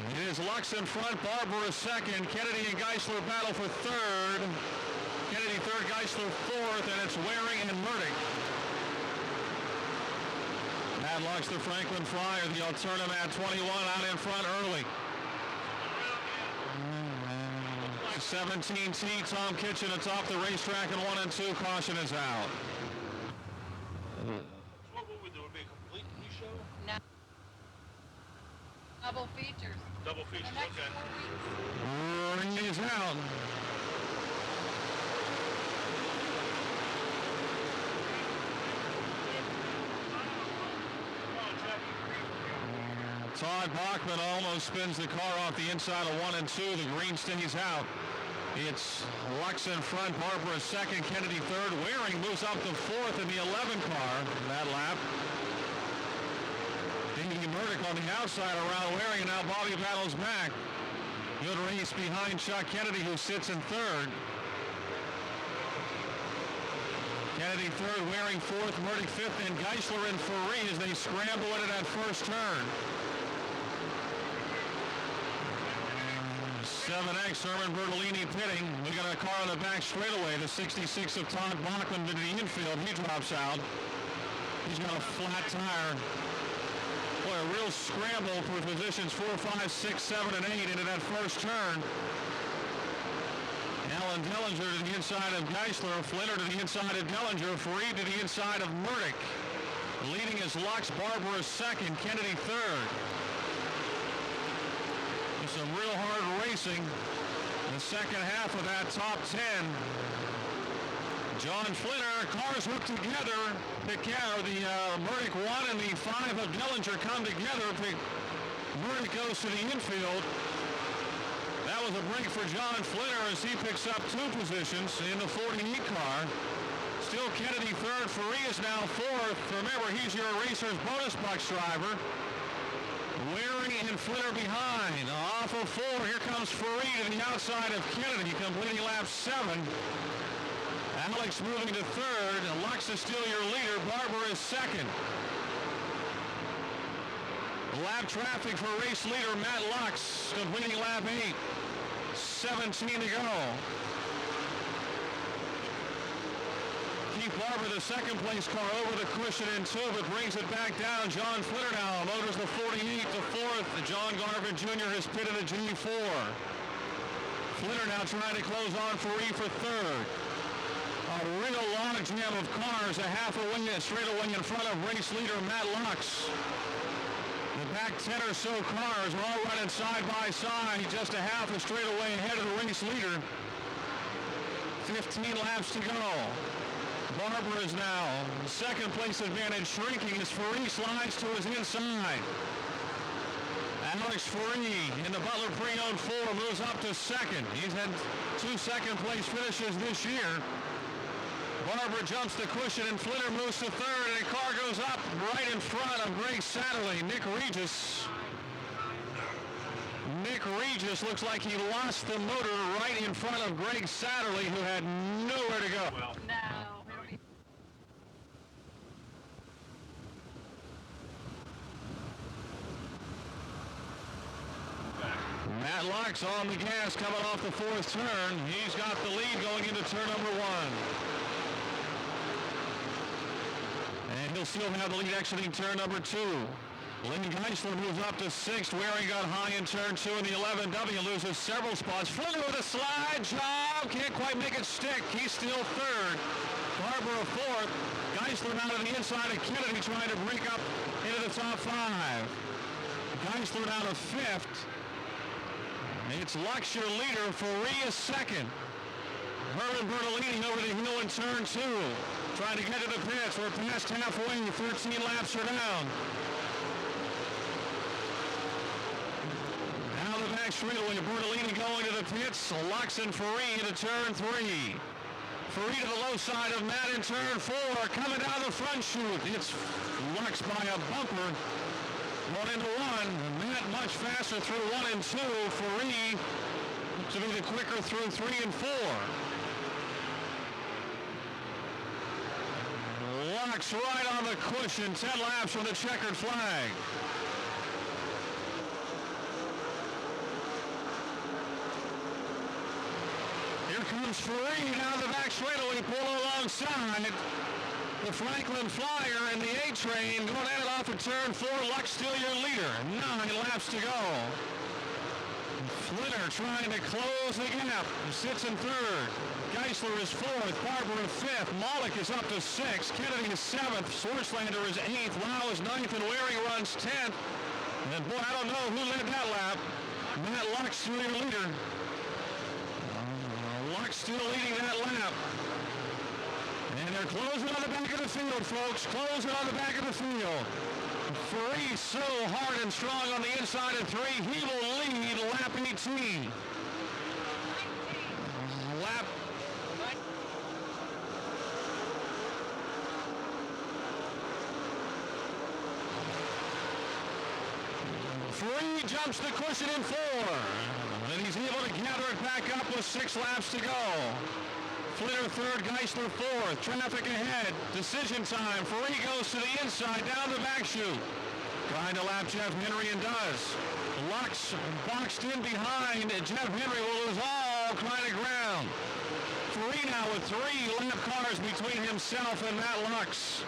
It is Lux in front, Barber is second, Kennedy and Geisler battle for third. Kennedy third, Geisler fourth, and it's Waring and Murdoch. Matt Lux, the Franklin Flyer, the Alternative at 21 out in front early. 17T, Tom Kitchen atop the racetrack in 1 and 2, caution is out. What would we do? Would it be a complete show? No. Double features. Double features, The next okay. 4 weeks. Ring is out. Todd Bachman almost spins the car off the inside of 1 and 2. The green stays out. It's Lux in front, Barbara second, Kennedy third. Waring moves up to fourth in the 11 car that lap. Davey Murdoch on the outside around Waring, and now Bobby battles back. Good race behind Chuck Kennedy, who sits in third. Kennedy third, Waring fourth, Murdoch fifth, and Geisler and Ferree as they scramble into that first turn. 7X, Herman Bertolini pitting. We got a car on the back straightaway. The 66 of Todd Bachman to the infield. He drops out. He's got a flat tire. Boy, a real scramble for positions 4, 5, 6, 7, and 8 into that first turn. Alan Dellinger to the inside of Geisler. Flinter to the inside of Dellinger. Fareed to the inside of Murdoch. Leading is Lux. Barber is second. Kennedy third. Some real hard racing in the second half of that top 10. John Flinter, cars hooked together. The Murdoch 1 and the 5 of Dellinger come together. Murdoch goes to the infield. That was a break for John Flinter as he picks up 2 positions in the 48 car. Still Kennedy third. Ferree is now fourth. Remember, he's your racer's bonus box driver. Waring and Flinter behind. Off of 4, here comes Ferree to the outside of Kennedy, completing lap 7. Alex moving to third. Lux is still your leader. Barber is second. Lap traffic for race leader Matt Lux, completing lap 8. 17 to go. Keith Barber, the second place car, over the cushion in 2, but brings it back down. John Flitter now motors the 48 to 4th. John Garvin Jr. has pitted a G4. Flitter now trying to close on for third. A real log jam of cars, a half a wing straightaway in front of race leader Matt Lux. The back 10 or so cars are all running side by side, just a half a straightaway ahead of the race leader. 15 laps to go. Barber is now second place advantage shrinking as Ferree slides to his inside. Alex Ferree in the Butler Pre-Owned 4 moves up to second. He's had 2 second place finishes this year. Barber jumps the cushion and Flitter moves to third, and the car goes up right in front of Greg Satterley. Nick Regis looks like he lost the motor right in front of Greg Satterley, who had nowhere to go. No. Matt Lux on the gas coming off the 4th turn. He's got the lead going into turn number 1. And he'll still have the lead exiting turn number 2. Lynn Geisler moves up to 6th. Waring got high in turn 2 in the 11W, loses several spots. Flitter with a slide job, can't quite make it stick. He's still 3rd. Barber a 4th. Geisler now to the inside of Kennedy trying to break up into the top 5. Geisler down to 5th. It's Lux, your leader. Ferree is 2nd. Herman Bertolini over the hill in turn 2. Trying to get to the pits. We're past halfway. 13 laps are down. Now the back straightaway. Bertolini going to the pits. Lux and Ferree into turn 3. Ferree to the low side of Matt in turn 4. Coming down the front chute. It's Lux by a bumper. 1 into 1. Matt much faster through 1 and 2. Ferree to be the quicker through 3 and 4. Lux right on the cushion. 10 laps from the checkered flag. Here comes Ferree down the back straightaway, pull alongside. The Franklin Flyer and the A-Train going at it off of turn 4. Lux still your leader. 9 laps to go. Flitter trying to close the gap. Sits in 3rd. Geisler is 4th. Barber is 5th. Malik is up to 6th. Kennedy is 7th. Swartzlander is 8th. Lau is 9th, and Waring runs 10th. And boy, I don't know who led that lap. Matt Lux still your leader. Lux still leading that lap. And they're closing on the back of the field, folks. Closing on the back of the field. Ferree so hard and strong on the inside of 3. He will lead lap 18. Lap. Ferree jumps the cushion in 4. And he's able to gather it back up with 6 laps to go. Flitter 3rd, Geisler 4th. Traffic ahead. Decision time. Ferree goes to the inside, down the back chute. Trying to lap Jeff Henry and does. Lux boxed in behind. Jeff Henry will lose all kind of ground. Ferree now with 3 lap cars between himself and Matt Lux.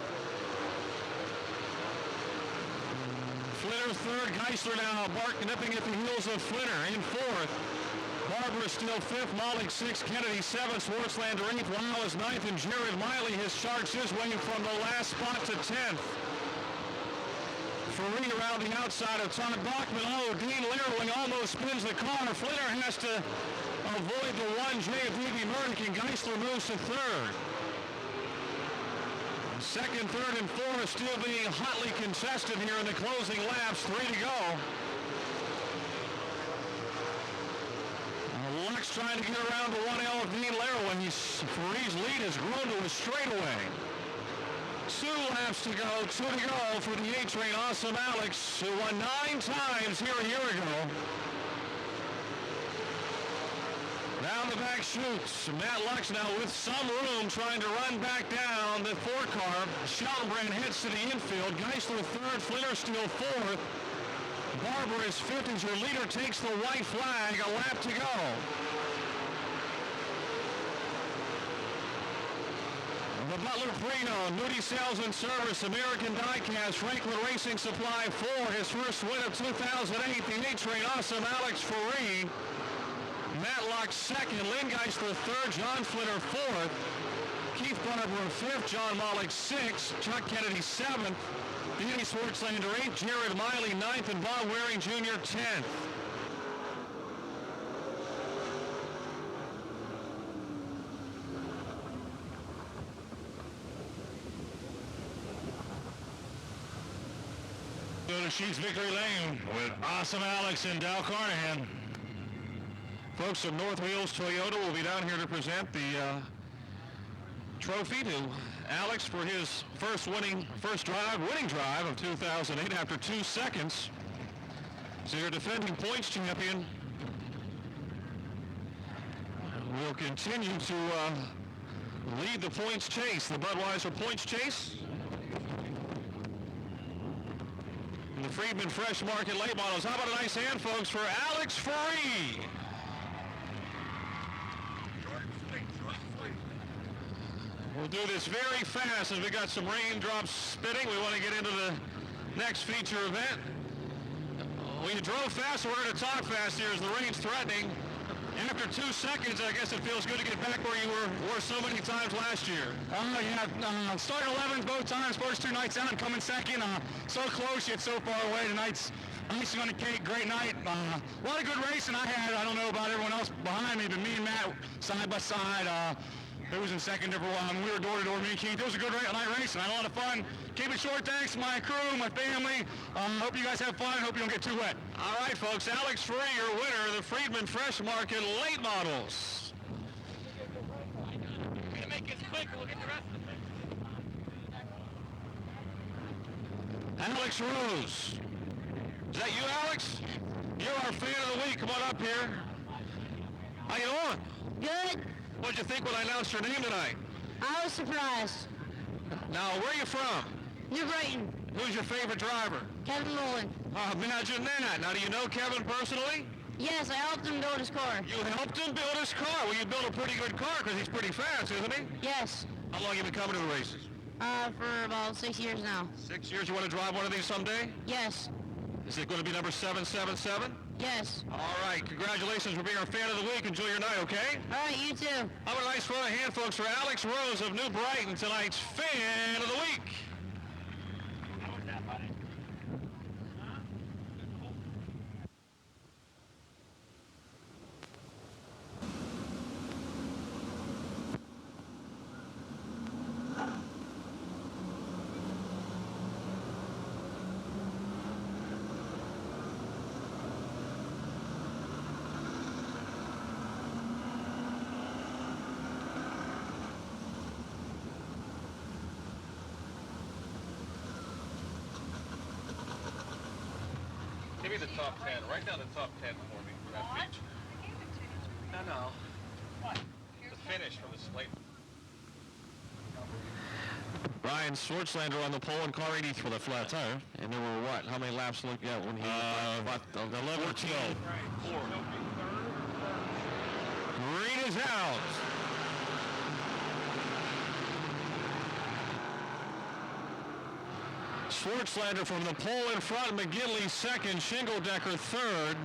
Flitter 3rd, Geisler now nipping at the heels of Flitter in 4th. Barber is still 5th, Malik 6th, Kennedy 7th, Swartzlander 8th, Lau is 9th, and Jared Miley has charged his way from the last spot to 10th. Ferree around the outside of Todd Bachman. Oh, Dean Leerling almost spins the car. Flitter has to avoid the 1J of D.B. Murdoch, and Geisler moves to 3rd. 2nd, 3rd, and 4th still being hotly contested here in the closing laps. 3 to go. Lux trying to get around the 1L of Dean Leerling. Ferree's lead has grown to a straightaway. 2 laps to go, 2 to go for the A-Train. Awesome Alex, who won 9 times here a year ago. Down the back shoots. Matt Lux now with some room trying to run back down the 4-car. Sheltonbrand heads to the infield. Geisler third, Flintersteel fourth. Barber is fifth as your leader takes the white flag. A lap to go. The Butler Prino, Moody Sales and Service, American Diecast, Franklin Racing Supply 4, his first win of 2008, the A-Train Awesome Alex Faree. Matt Locke second, Lynn Geisler third, John Flitter fourth, Keith Barber fifth, John Mollick sixth, Chuck Kennedy seventh, Danny Swartzlander eighth, Jared Miley ninth, and Bob Waring Jr. 10th. Go to Sheets Victory Lane with Awesome Alex and Dow Carnahan. Folks at North Wheels Toyota will be down here to present the trophy to Alex for his winning drive of 2008 after 2 seconds. So your defending points champion will continue to lead the points chase, the Budweiser points chase. The Friedman Fresh Market late models. How about a nice hand, folks, for Alex Faree? We'll do this very fast as we got some raindrops spitting. We want to get into the next feature event. When you drove fast, we're going to talk fast here as the rain's threatening. After 2 seconds, I guess it feels good to get back where you were so many times last year. Yeah, started 11th both times, first 2 nights out, and coming second. So close yet so far away. Tonight's icing on the cake, great night. A lot of good racing I had. I don't know about everyone else behind me, but me and Matt side by side. Who was in second for a while. We were door to door, me and Keith. It was a good night racing. I had a lot of fun. Keep it short. Thanks to my crew, my family. Hope you guys have fun. Hope you don't get too wet. All right, folks. Alex Faree, your winner of the Friedman Fresh Market late models. We're gonna make this quick and we'll get the rest of it. Alex Rose. Is that you, Alex? You're our fan of the week. Come on up here. How you doing? Good. What'd you think when I announced your name tonight? I was surprised. Now, where are you from? New Brighton. Who's your favorite driver? Kevin Nolan. Imagine that. Now, do you know Kevin personally? Yes, I helped him build his car. You helped him build his car. Well, you built a pretty good car because he's pretty fast, isn't he? Yes. How long have you been coming to the races? For about 6 years now. 6 years. You want to drive one of these someday? Yes. Is it going to be number 777? Yes. All right. Congratulations for being our fan of the week. Enjoy your night, okay? All right, you too. How about a nice round of hand, folks, for Alex Rose of New Brighton, tonight's fan of the week. Give me the top 10. Write down the top 10 for me for that feature. No. What? The finish from the slate. Ryan Swartzlander on the pole in car 80 for the flat tire. And there were what? How many laps looked at when he... 11 or 12. Four. Green is out. Swartzlander from the pole in front, McGinley second, Shingledecker third.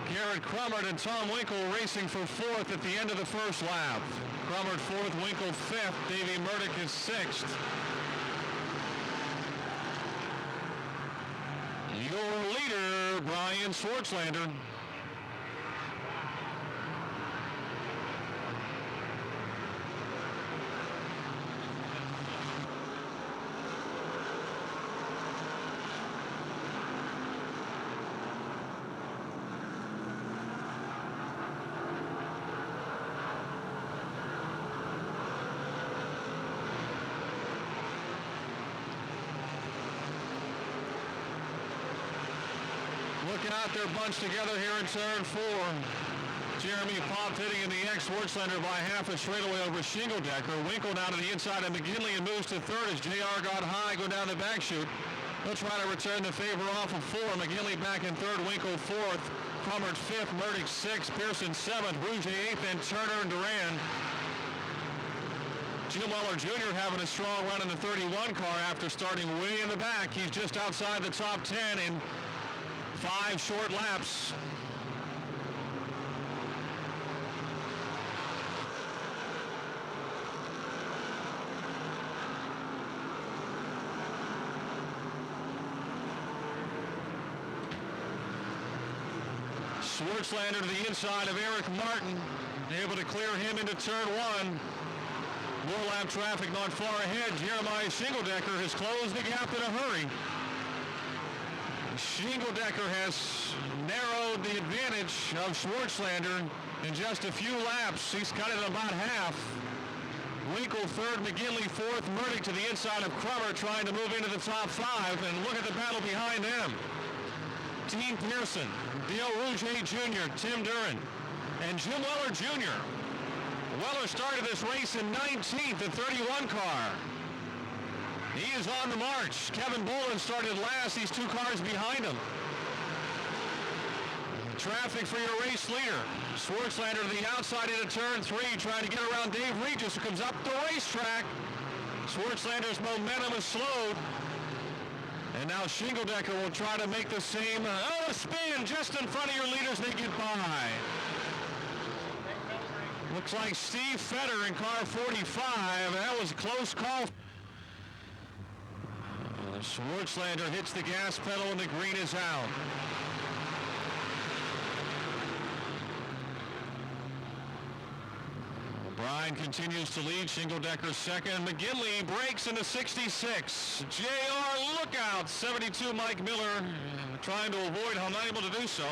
Garrett Crummert and Tom Winkle racing for fourth at the end of the first lap. Crummert fourth, Winkle fifth, Davey Murdoch is sixth. Your leader, Brian Swartzlander. Looking out there bunched together here in turn 4. Jeremy popped hitting in the X. Schwartzlander by half a straightaway over Shingeldecker. Winkle down to the inside of McGinley and moves to third as JR got high, go down the back chute. He'll try to return the favor off of 4. McGinley back in third, Winkle fourth, Crummert fifth, Murdoch sixth, Pearson seventh, Rouge eighth, and Turner and Duran. Jim Weller Jr. having a strong run in the 31 car after starting way in the back. He's just outside the top 10 in 5 short laps. Schwartzlander to the inside of Eric Martin, able to clear him into turn 1. More lap traffic not far ahead. Jeremiah Shingeldecker has closed the gap in a hurry. Shingeldecker has narrowed the advantage of Schwartzlander in just a few laps. He's cut it about half. Winkle third, McGinley fourth, Murdoch to the inside of Crummer trying to move into the top 5. And look at the battle behind them. Dean Pearson, Dale Rouge Jr., Tim Duran, and Jim Weller Jr. Weller started this race in 19th, the 31 car. He is on the march. Kevin Bolin started last. These 2 cars behind him. Traffic for your race leader. Schwartzlander to the outside into turn 3, trying to get around Dave Regis, who comes up the racetrack. Schwartzlander's momentum is slowed. And now Shingeldecker will try to make the same spin just in front of your leaders. They get by. Looks like Steve Fetter in car 45. That was a close call. Schwartzlander hits the gas pedal and the green is out. O'Brien continues to lead. Shingeldecker second. McGinley breaks into 66. JR, look out. 72, Mike Miller trying to avoid, unable to do so.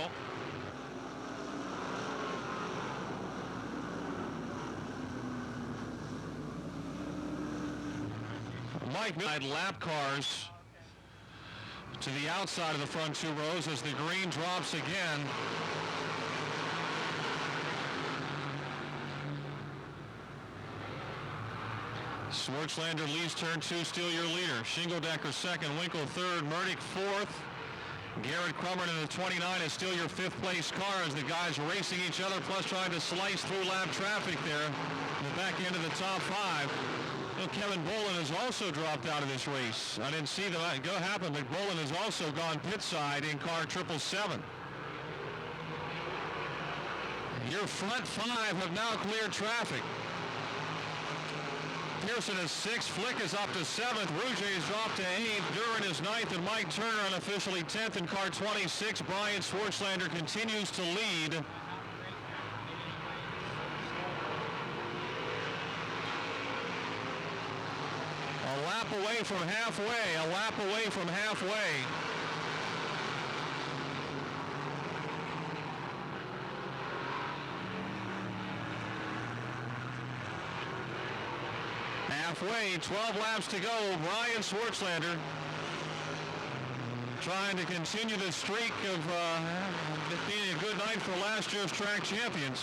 Mike Miller lap cars to the outside of the front 2 rows as the green drops again. Schwartzlander leads turn 2, still your leader. Shingeldecker second, Winkle third, Murdoch fourth. Garrett Crummert in the 29 is still your 5th place car as the guys racing each other, plus trying to slice through lap traffic there in the back end of the top 5. Well, Kevin Bolin has also dropped out of this race. I didn't see that go happen, but Bolin has also gone pit side in car 777. Your front 5 have now cleared traffic. Pearson is 6th, Flick is up to 7th, Rouge is dropped to 8th, Duran is 9th, and Mike Turner unofficially 10th in car 26. Brian Schwartzlander continues to lead. A lap away from halfway, a lap away from halfway. Halfway, 12 laps to go. Brian Schwartzlander trying to continue the streak of being a good night for last year's track champions.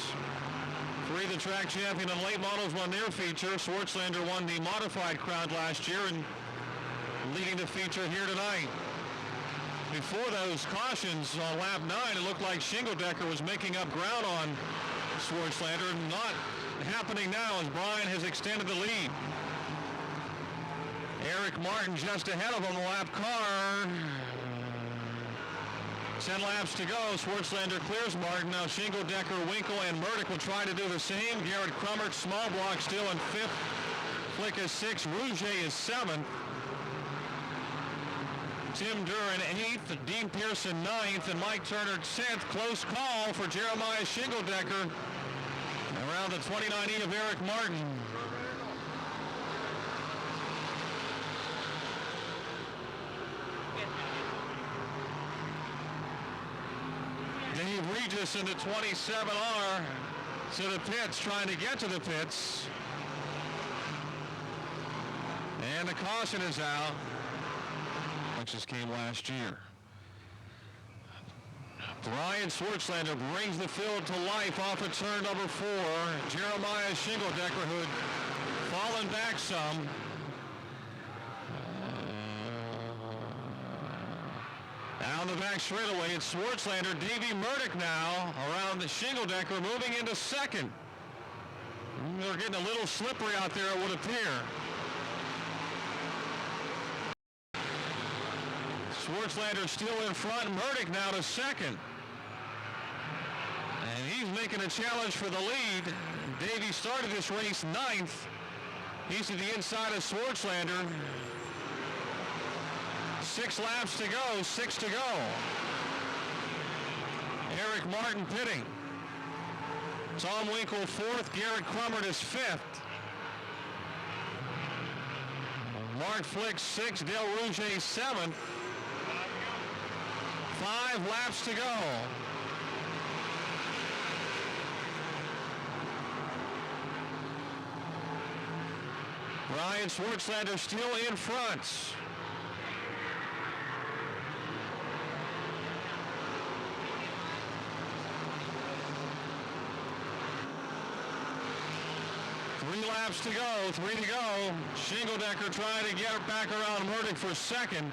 3 the track champion and late models won their feature. Schwartzlander won the modified crowd last year and leading the feature here tonight. Before those cautions on lap 9, it looked like Shingeldecker was making up ground on Schwartzlander. Not happening now as Brian has extended the lead. Eric Martin just ahead of him, the lap car. 10 laps to go. Schwartzlander clears Martin. Now Shingeldecker, Winkle, and Murdoch will try to do the same. Garrett Crummert, small block still in 5th. Flick is 6th. Rouge is 7th. Tim Duran 8th. Dean Pearson 9th. And Mike Turner 10th. Close call for Jeremiah Shingeldecker. Around the 29E of Eric Martin. Dave Regis in the 27R to the pits, trying to get to the pits. And the caution is out, which just came last year. Brian Swartzlander brings the field to life off of turn number 4. Jeremiah Shingledecker, who had fallen back some. Down the back straightaway, it's Swartzlander. Davey Murdoch now around the Shingledecker, moving into second. They're getting a little slippery out there, it would appear. Swartzlander still in front. Murdoch now to second. And he's making a challenge for the lead. Davey started this race 9th. He's to the inside of Swartzlander. 6 laps to go, 6 to go. Eric Martin pitting. Tom Winkle 4th, Garrett Crummert is 5th. Mark Flick 6th, Del Rouge 7th. 5 laps to go. Brian Swartzlander still in front. Three laps to go, 3 to go. Shingledecker trying to get back around Murdoch for second.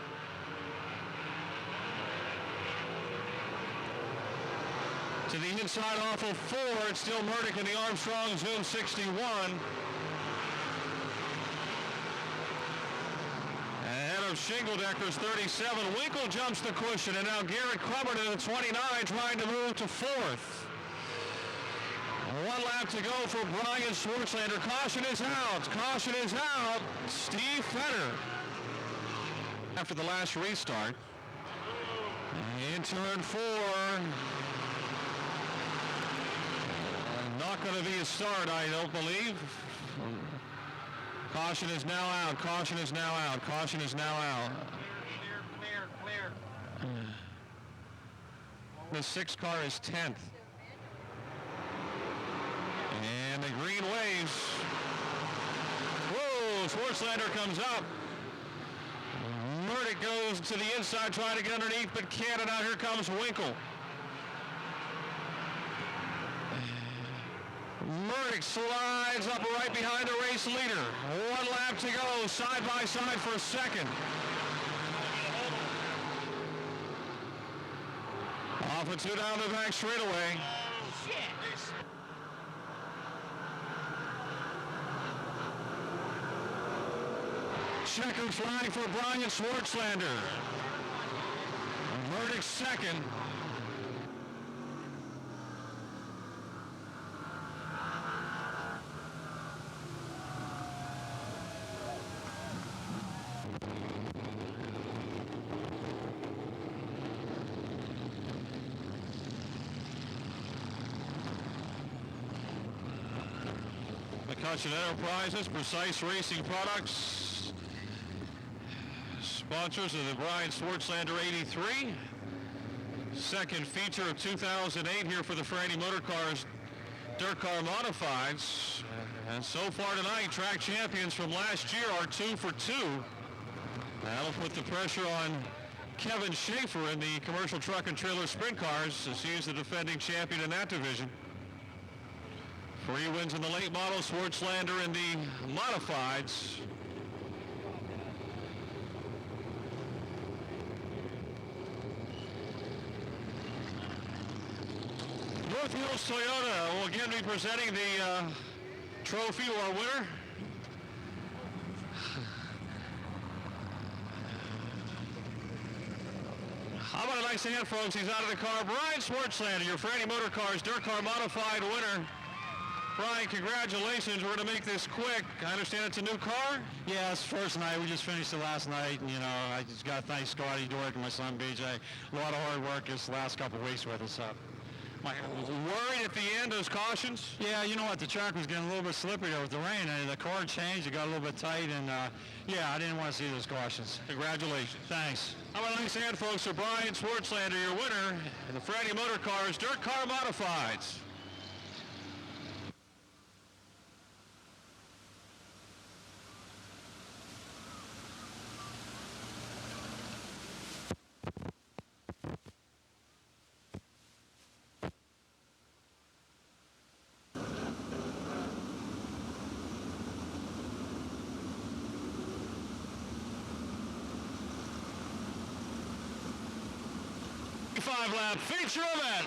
To the inside off of 4, it's still Murdoch in the Armstrong Zoom 61. Ahead of Shingledecker's 37. Winkle jumps the cushion, and now Garrett Crummert in the 29 trying to move to 4th. 1 lap to go for Brian Swartzlander. Caution is out. Caution is out. Steve Fetter. After the last restart. In turn 4. Not going to be a start, I don't believe. Caution is now out. Caution is now out. Caution is now out. Clear. The 6th car is 10th. And the green waves. Whoa, Swartzlander comes up. Murdoch goes to the inside trying to get underneath, but can't. And out here comes Winkle. Murdoch slides up right behind the race leader. 1 lap to go, side by side for second. Off and 2 down the back straightaway. Checkered flag for Brian Swartzlander. Murdoch second. McCutcheon Enterprises, Precise Racing Products, sponsors of the Brian Swartzlander 83. Second feature of 2008 here for the Franny Motor Cars Dirt Car Modifieds. And so far tonight, track champions from last year are 2 for 2. That'll put the pressure on Kevin Schaefer in the commercial truck and trailer sprint cars, as he's the defending champion in that division. 3 wins in the late model, Swartzlander in the modifieds. North Hills Toyota will again be presenting the trophy to our winner. How about a nice hand, folks? He's out of the car. Brian Swartzlander, your Franny Motor Cars Dirt Car Modified winner. Brian, congratulations. We're going to make this quick. I understand it's a new car? Yeah, it's first night. We just finished it last night. And, you know, I just got to thank Scotty Dork and my son BJ. A lot of hard work this last couple of weeks with us. Worried at the end, those cautions? Yeah, you know what? The track was getting a little bit slippery there with the rain. And the car changed. It got a little bit tight. And, yeah, I didn't want to see those cautions. Congratulations. Thanks. How about a nice hand, folks, for Brian Swartzlander, your winner in the Franny Motor Cars Dirt Car Modifieds. 5-lap feature event.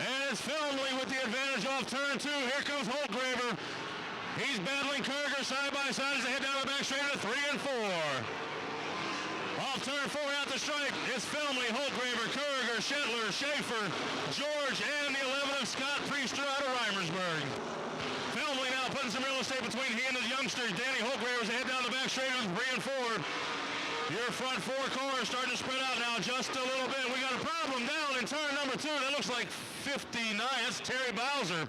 And it's Filmley with the advantage off turn 2. Here comes Holtgraver. He's battling Kurger side by side as they head down the back straight into 3 and 4. Off turn 4 at the stripe, it's Filmley, Holtgraver, Kurger, Shetler, Schaefer, George, and the 11 of Scott Priester out of Reimersburg. Filmley now putting some real estate between he and his youngsters. Danny Holtgraver as they head down the back straight into 3 and 4. Your front 4 cars starting to spread out now just a little bit. We got a problem down in turn number 2. That looks like 59. That's Terry Bowser.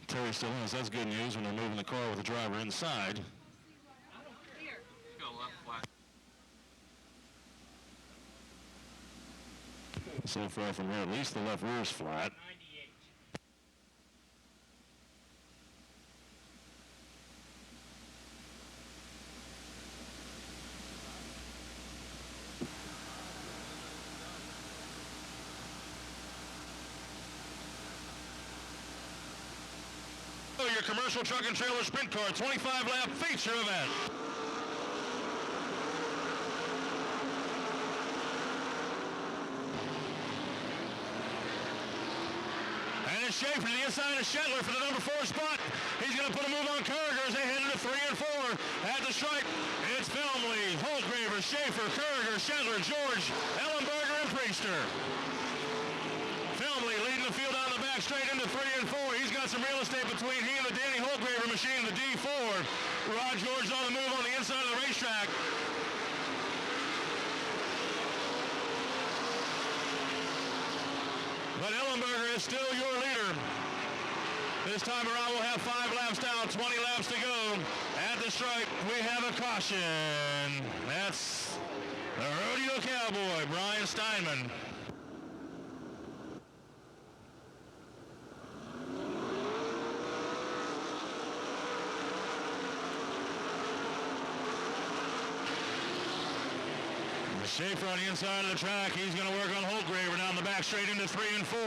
Terry still is. That's good news when they're moving the car with the driver inside. So far from here, at least the left rear is flat. Your commercial truck and trailer sprint car 25-lap feature event. And it's Schaefer to the inside of Shetler for the number 4 spot. He's going to put a move on Kurger as they head into 3 and 4. At the stripe, it's Filmley, Holtgraver, Schaefer, Kurger, Shetler, George, Ellenberger, and Priester. Filmley leading the field out of the back straight into 3 and 4. He's got some real estate between he and the Danny Holtgraver machine, the D4. Rod George on the move on the inside of the racetrack. But Ellenberger is still your leader. This time around we'll have 5 laps down, 20 laps to go. At the stripe, we have a caution. That's the rodeo cowboy, Brian Steinman. Schaefer on the inside of the track. He's going to work on Holtgraver down the back straight into 3 and 4.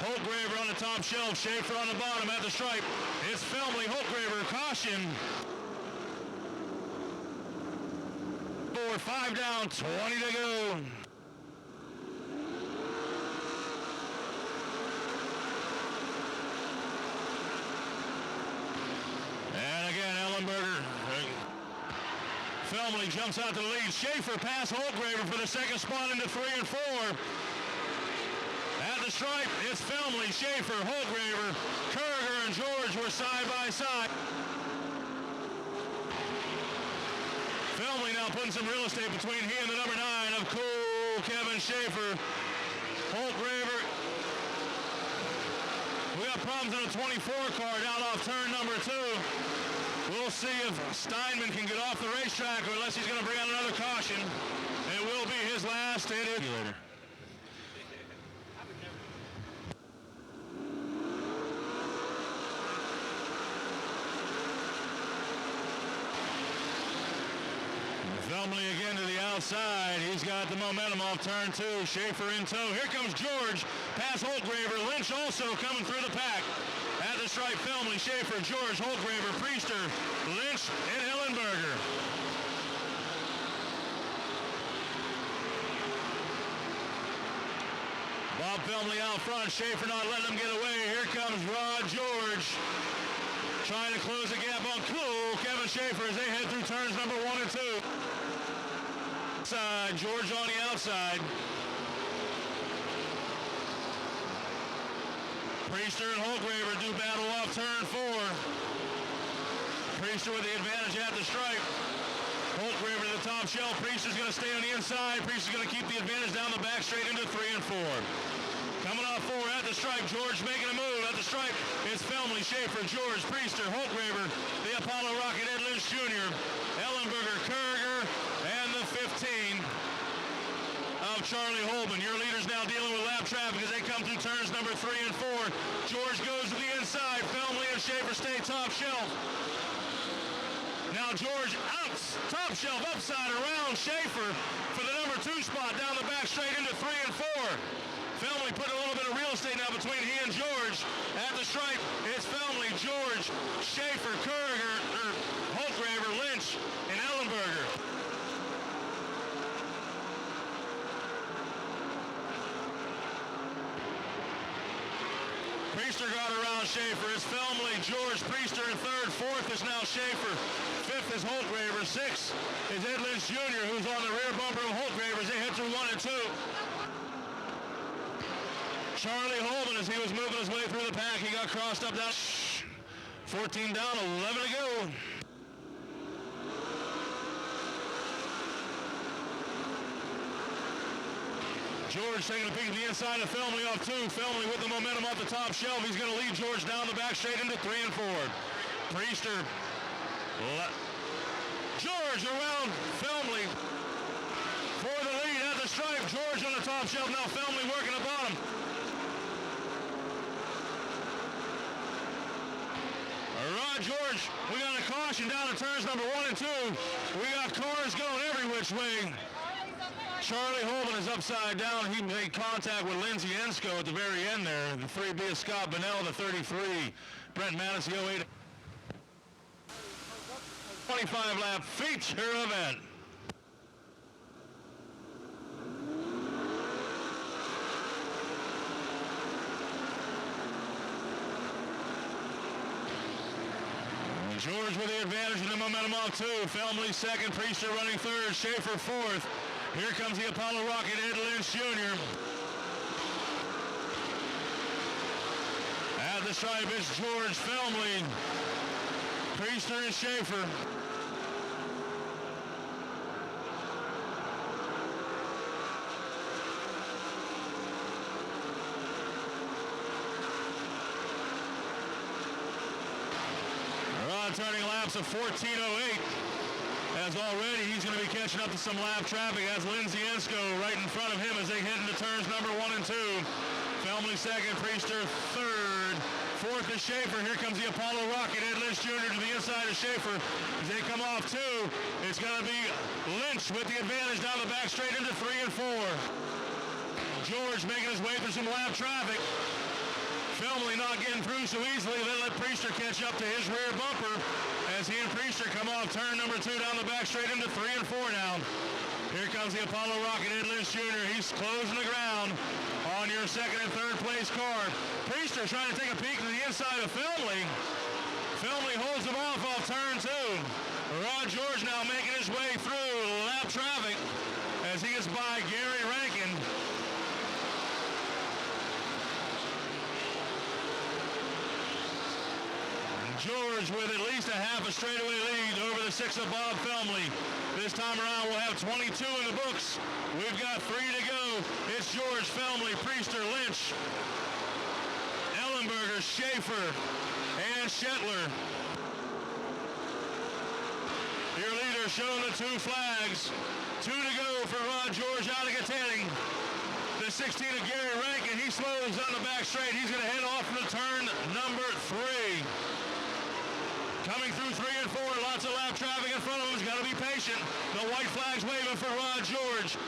Holtgraver on the top shelf. Schaefer on the bottom at the stripe. It's Filmley, Holtgraver, caution. 4, 5 down, 20 to go. And again, Ellenberger. Filmley jumps out to the lead. Schaefer past Holtgraver for the second spot into 3 and 4. At the stripe, it's Filmley, Schaefer, Holtgraver, Kurger, and George were side by side. Filmley now putting some real estate between he and the number 9 of Cool Kevin Schaefer. Holtgraver. We got problems in a 24 car down off turn number 2. We'll see if Steinman can get off the racetrack or unless he's going to bring out another caution. It will be his last. It is. Later. Filmley again to the outside. He's got the momentum off turn 2. Schaefer in tow. Here comes George past Holtgraver. Lynch also coming through the pack. At the stripe, Filmley, Schaefer, George, Holtgraver, Priester, Lynch, and Ellenberger. Bob Filmley out front. Schaefer not letting him get away. Here comes Rod George. Trying to close the gap on Cool Kevin Schaefer as they head through turns number 1 and 2. George on the outside. Priester and Holtgraver do battle off turn 4. Priester with the advantage at the stripe. Holtgraver to the top shelf. Priester's going to stay on the inside. Priester's going to keep the advantage down the back straight into 3 and 4. Coming off 4 at the stripe. George making a move at the stripe. It's Filmley, Schaefer, George, Priester, Holtgraver, the Apollo Rocket, Ed Lynch Jr., Ellenberger, Kurger, and the 15 of Charlie Holman. Your leaders now dealing with lap traffic as they come through turns number 3 and 4. George goes to the inside. Filmley and Schaefer stay top shelf. Now George outs, top shelf, upside around Schaefer for the number 2 spot down the back straight into 3 and 4. Filmley put a little bit of real estate now between he and George. At the stripe, it's Filmley, George, Schaefer, Kurger, Holtgraver, Lynch, Priester got around Schaefer. It's Felmley, George, Priester in third. Fourth is now Schaefer. Fifth is Holtgraver. Sixth is Ed Lynch Jr., who's on the rear bumper of Holtgraver's. They hit through 1 and 2. Charlie Holman, as he was moving his way through the pack, he got crossed up down. 14 down, 11 to go. George taking a peek at the inside of Felmley off 2. Felmley with the momentum off the top shelf. He's going to lead George down the back straight into 3 and 4. Priester. George around Felmley for the lead at the stripe. George on the top shelf. Now Felmley working the bottom. Rod George, we got a caution down to turns number 1 and 2. We got cars going every which way. Charlie Holman is upside down. He made contact with Lindsey Ensko at the very end there. The 3B is Scott Bonnell, the 33. Brent Mattis, the 08. 25-lap feature event. George with the advantage and the momentum off 2. Felmley second, Priester running third, Schaefer fourth. Here comes the Apollo Rocket, Ed Lynch Jr. At the stripe, it's George, Felmley, Priester, and Schaefer. Turning laps of 14:08. As already he's going to be catching up to some lap traffic as Lindsey Ensko right in front of him as they head into turns number 1 and 2. Felmley second, Priester third. Fourth is Schaefer. Here comes the Apollo Rocket, Ed Lynch Jr. to the inside of Schaefer. As they come off 2, it's going to be Lynch with the advantage down the back straight into 3 and 4. George making his way through some lap traffic. Felmley not getting through so easily. They let Priester catch up to his rear bumper as he and Priester come off turn number 2 down the back straight into 3 and 4 now. Here comes the Apollo Rocket, Ed Lynch Jr. He's closing the ground on your second and third place car. Priester trying to take a peek to the inside of Felmley. Felmley holds him off turn 2. Rod George now making his way through lap traffic as he gets by Gary Rankin. George with at least a half a straightaway lead over the 6 of Bob Felmley. This time around we'll have 22 in the books. We've got 3 to go. It's George, Felmley, Priester, Lynch, Ellenberger, Schaefer, and Shetler. Your leader showing the 2 flags. 2 to go for Rod George out of Gatanning. The 16 of Gary Rankin, he slows on the back straight. He's going to head off to turn number 3. Coming through 3 and 4, lots of lap traffic in front of him. He's got to be patient. The white flag's waving for Rod George.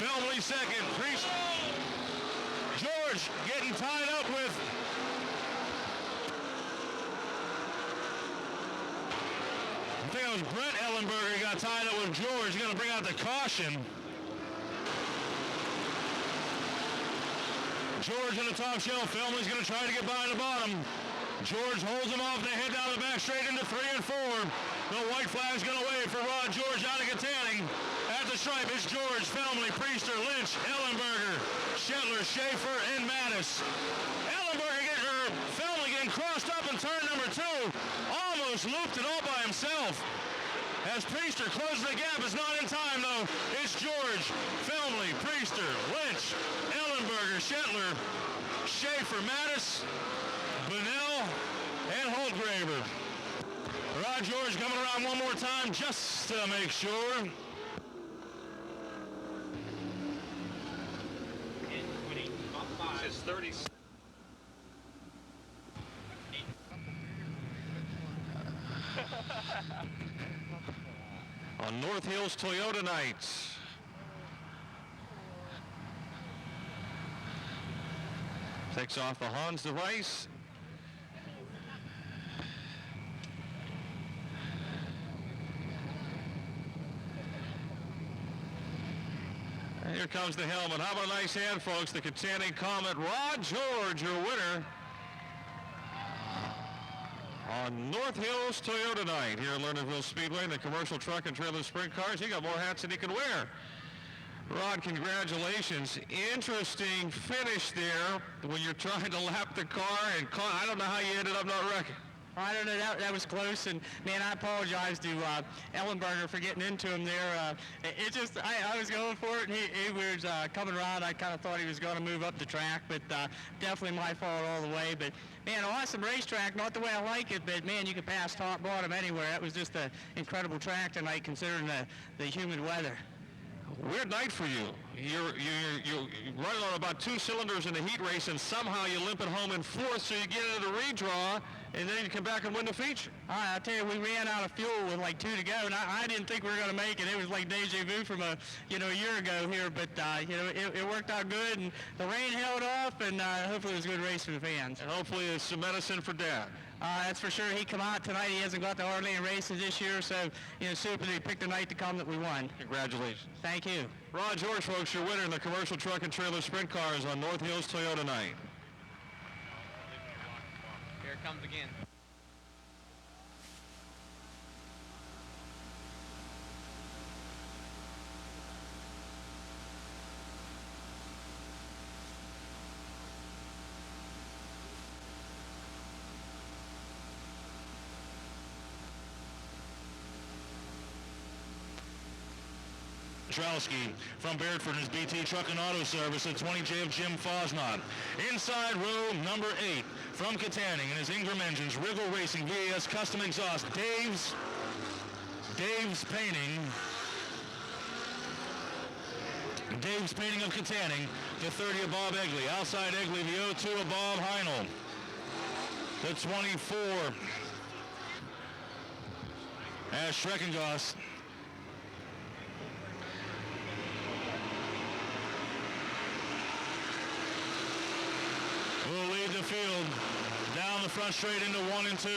Felmley second. George getting tied up with I think it was Brent Ellenberger got tied up with George. He's going to bring out the caution. George on the top shelf. Felmley's going to try to get by on the bottom. George holds him off and they head down the back straight into 3 and 4. The white flag's going to wave for Rod George out of Gatanning. At the stripe, it's George, Felmley, Priester, Lynch, Ellenberger, Shetler, Schaefer, and Mattis. Felmley getting crossed up in turn number 2. Almost looped it all by himself. As Priester closes the gap, it's not in time though. It's George, Felmley, Priester, Lynch, Ellenberger, Shetler, Schaefer, Mattis, Bonnell, and Holtgraver. Rod George coming around one more time just to make sure. It's 30. On North Hills Toyota nights. Takes off the Hans device. And here comes the helmet. How about a nice hand, folks? The Katanning Comet, Rod George, your winner North Hills Toyota Night here at Lernerville Speedway in the commercial truck and trailer sprint cars. You got more hats than you can wear. Rod, congratulations. Interesting finish there when you're trying to lap the car, and I don't know how you ended up not wrecking. I don't know, that was close, and man, I apologize to Ellenberger for getting into him there. It just, I was going for it, and he was coming around. I kind of thought he was going to move up the track, but definitely my fault all the way. But man, awesome racetrack, not the way I like it, but man, you could pass top, bottom, anywhere. That was just an incredible track tonight, considering the humid weather. Weird night for you. You're running on about 2 cylinders in the heat race, and somehow you limp it home in 4th, so you get into the redraw, and then you come back and win the feature. I'll tell you, we ran out of fuel with like 2 to go, and I didn't think we were going to make it. It was like deja vu from a year ago here, but it worked out good, and the rain held off, and hopefully it was a good race for the fans. And hopefully it's some medicine for Dad. That's for sure. He come out tonight. He hasn't got to hardly any races this year, so super that he picked a night to come that we won. Congratulations. Thank you. Rod George, folks, your winner in the commercial truck and trailer sprint cars on North Hills Toyota Night. Here it comes again. Trowski from Bedford is BT Truck and Auto Service at 20J of Jim Fosnot. Inside row number 8 from Katanning and his Ingram Engines, Wriggle Racing, VAS Custom Exhaust, Dave's Painting. Dave's Painting of Katanning, the 30 of Bob Egley. Outside Egley, the 02 of Bob Heinel. The 24 as Schreckengoss. Will lead the field down the front straight into 1 and 2.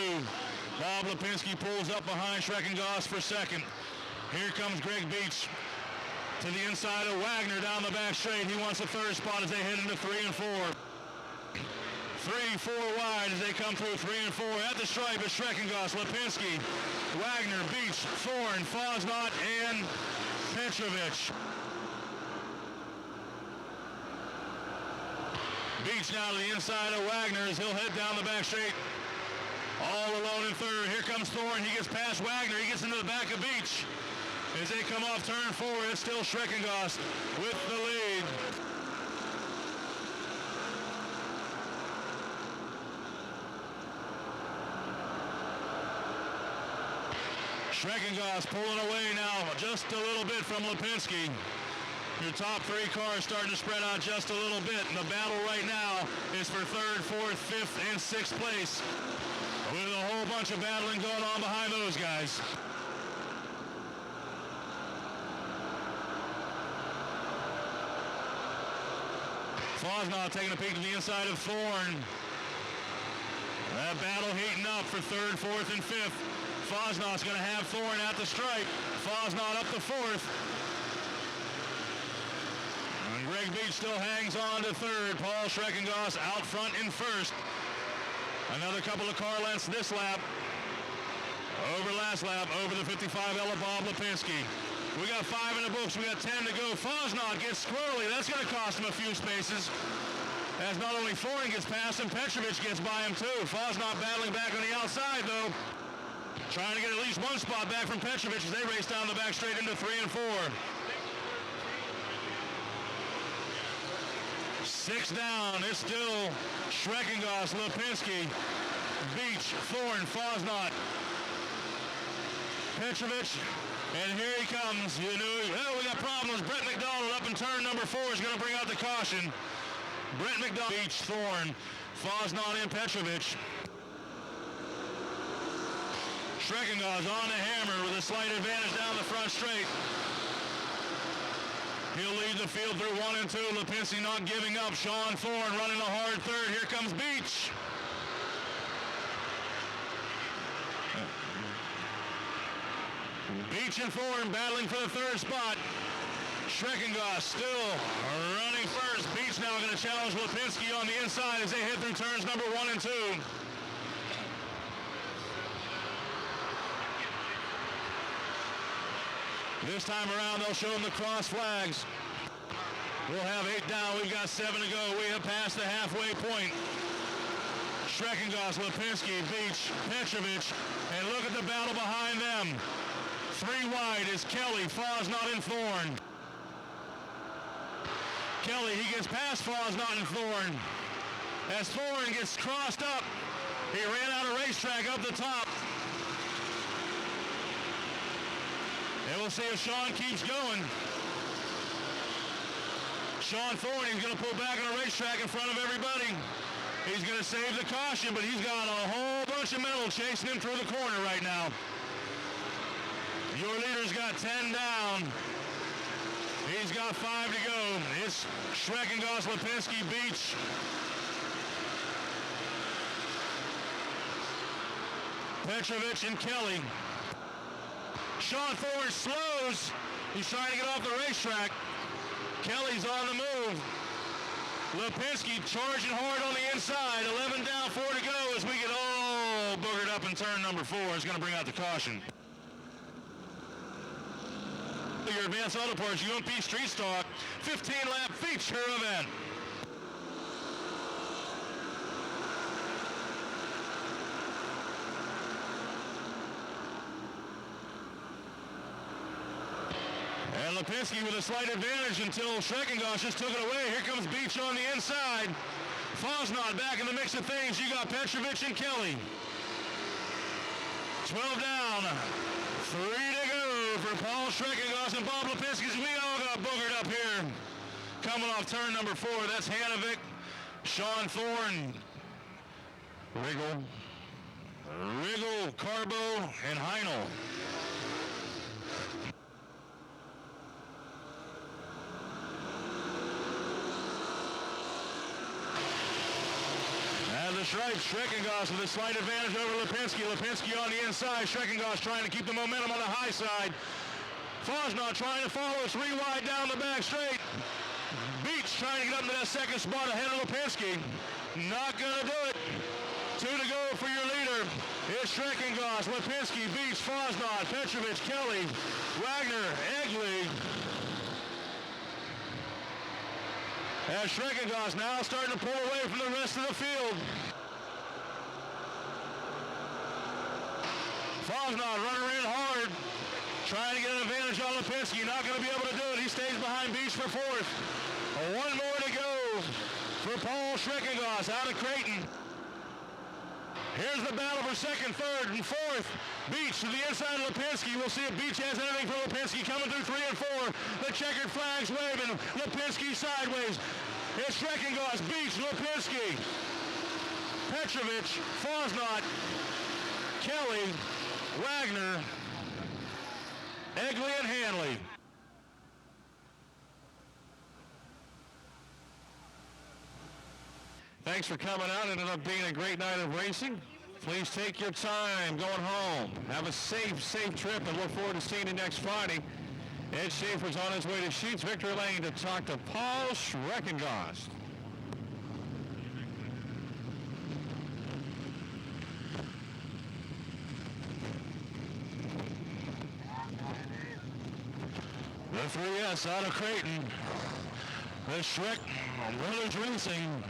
Bob Lipinski pulls up behind Schreckengoss for second. Here comes Greg Beach to the inside of Wagner down the back straight. He wants the third spot as they head into 3 and 4. 3-4 wide as they come through 3 and 4. At the stripe is Schreckengoss, Lipinski, Wagner, Beach, Thorne, Fosnot, and Petrovich. Beach now to the inside of Wagner as he'll head down the back straight. All alone in third. Here comes Thorne. He gets past Wagner. He gets into the back of Beach. As they come off turn 4, it's still Schreckengoss with the lead. Schreckengoss pulling away now just a little bit from Lipinski. Your top 3 cars starting to spread out just a little bit. And the battle right now is for 3rd, 4th, 5th, and 6th place. With a whole bunch of battling going on behind those guys. Fosnot taking a peek to the inside of Thorne. That battle heating up for 3rd, 4th, and 5th. Fosnot's going to have Thorne at the stripe. Fosnot up to 4th. And Greg Beach still hangs on to 3rd. Paul Schreckengoss out front in 1st. Another couple of car lengths this lap. Over last lap, over the 55 Ella Bob Lipinski. We got 5 in the books. We got 10 to go. Fosnot gets squirrely. That's going to cost him a few spaces. As not only Thorne gets past him, Petrovich gets by him too. Fosnot battling back on the outside though. Trying to get at least 1 spot back from Petrovich as they race down the back straight into 3 and 4. 6 down. It's still Schreckengoss, Lipinski, Beach, Thorne, Fosnot, Petrovich, and here he comes. You knew, oh, we got problems. Brett McDonald up in turn number 4 is going to bring out the caution. Brett McDonald, Beach, Thorne, Fosnot, and Petrovich. Schreckengoss on the hammer with a slight advantage down the front straight. He'll lead the field through 1 and 2. Lipinski not giving up. Sean Thorne running a hard 3rd. Here comes Beach. Beach and Thorne battling for the 3rd spot. Schreckengoss still running 1st. Beach now going to challenge Lipinski on the inside as they head through turns number 1 and 2. This time around, they'll show them the cross flags. We'll have 8 down. We've got 7 to go. We have passed the halfway point. Schreckengos, Lipinski, Beach, Petrovich, and look at the battle behind them. 3 wide is Kelly, Fosnot, and Thorne. Kelly, he gets past Fosnot and Thorne. As Thorne gets crossed up, he ran out of racetrack up the top. And we'll see if Sean keeps going. Sean Thorne, he's going to pull back on the racetrack in front of everybody. He's going to save the caution, but he's got a whole bunch of metal chasing him through the corner right now. Your leader's got 10 down. He's got 5 to go. It's Schreckengos, Lipinski, Beach. Petrovich and Kelly. Sean Thorne slows. He's trying to get off the racetrack. Kelly's on the move. Lipinski charging hard on the inside. 11 down, 4 to go as we get all boogered up in turn number 4. It's going to bring out the caution. Your Advanced Auto Parts UMP Street Stock 15-lap feature event. And Lipinski with a slight advantage until Schreckengos just took it away. Here comes Beach on the inside. Fosnot back in the mix of things. You got Petrovich and Kelly. 12 down. 3 to go for Paul Schreckengos and Bob Lipinski. We all got boogered up here. Coming off turn number 4. That's Hanovic, Sean Thorne, Riggle, Carbo, and Heinel. That's right, Schreckengos with a slight advantage over Lipinski. Lipinski on the inside. Schreckengos trying to keep the momentum on the high side. Fosnot trying to follow. 3 wide down the back straight. Beach trying to get up to that second spot ahead of Lipinski. Not going to do it. 2 to go for your leader. It's Schreckengos, Lipinski, Beach, Fosnot, Petrovich, Kelly, Wagner, Egley. As Schreckengos now starting to pull away from the rest of the field. Fosnot running in hard, trying to get an advantage on Lipinski. Not going to be able to do it. He stays behind Beach for 4th. 1 more to go for Paul Schreckengos out of Creighton. Here's the battle for 2nd, 3rd, and 4th. Beach to the inside of Lipinski. We'll see if Beach has anything for Lipinski. Coming through 3 and 4. The checkered flag's waving. Lipinski sideways. It's Schreckengos, Beach, Lipinski, Petrovich, Fosnot, Kelly, Wagner, Egley, and Hanley. Thanks for coming out. It ended up being a great night of racing. Please take your time going home. Have a safe trip, and look forward to seeing you next Friday. Ed Schaefer's on his way to Sheets Victory Lane to talk to Paul Schreckengos. The 3S out of Creighton. The Schreck Brothers Racing.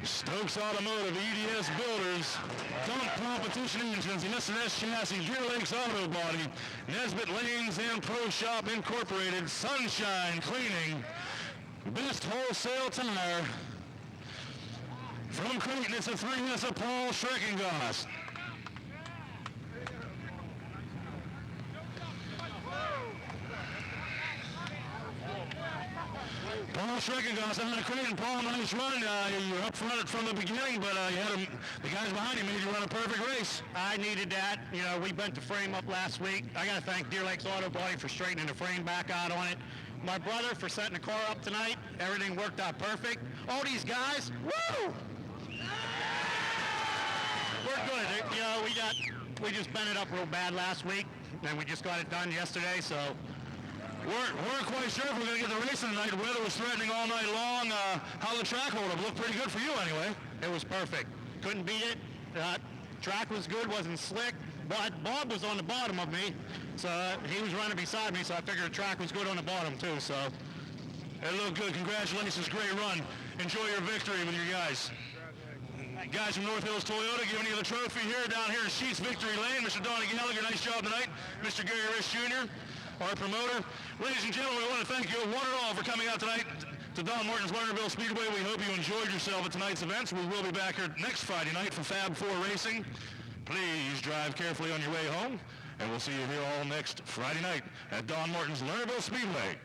Stokes Automotive, EDS Builders, Dump Competition Engines, S&S Chassis, Deer Lakes Auto Body, Nesbitt Lanes and Pro Shop Incorporated, Sunshine Cleaning, Best Wholesale Tire. From Creighton, it's a 3S of Paul Schreckengos. Paul Schreckengos out of Creighton. Paul, nice run. You were up front from the beginning, but you had the guys behind you made you run a perfect race. I needed that. You know, we bent the frame up last week. I got to thank Deer Lakes Auto Body for straightening the frame back out on it. My brother for setting the car up tonight. Everything worked out perfect. All these guys, woo! We're good. You know, we just bent it up real bad last week, and we just got it done yesterday, so. We're quite sure if we're going to get the racing tonight. The weather was threatening all night long. How the track hold up? Looked pretty good for you anyway. It was perfect. Couldn't beat it. Track was good, wasn't slick, but Bob was on the bottom of me, so he was running beside me, so I figured the track was good on the bottom too, so. It looked good. Congratulations. Great run. Enjoy your victory with your guys. Guys from North Hills Toyota giving you the trophy here down here in Sheets Victory Lane. Mr. Donnie Gallagher, nice job tonight. Mr. Gary Rich Jr., our promoter. Ladies and gentlemen, we want to thank you one and all for coming out tonight to Don Martin's Lernerville Speedway. We hope you enjoyed yourself at tonight's events. We will be back here next Friday night for Fab4 Racing. Please drive carefully on your way home, and we'll see you here all next Friday night at Don Martin's Lernerville Speedway.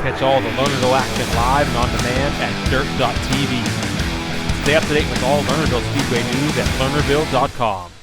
Catch all the Lernerville action live and on demand at dirt.tv. Stay up to date with all Lernerville Speedway news at lernerville.com.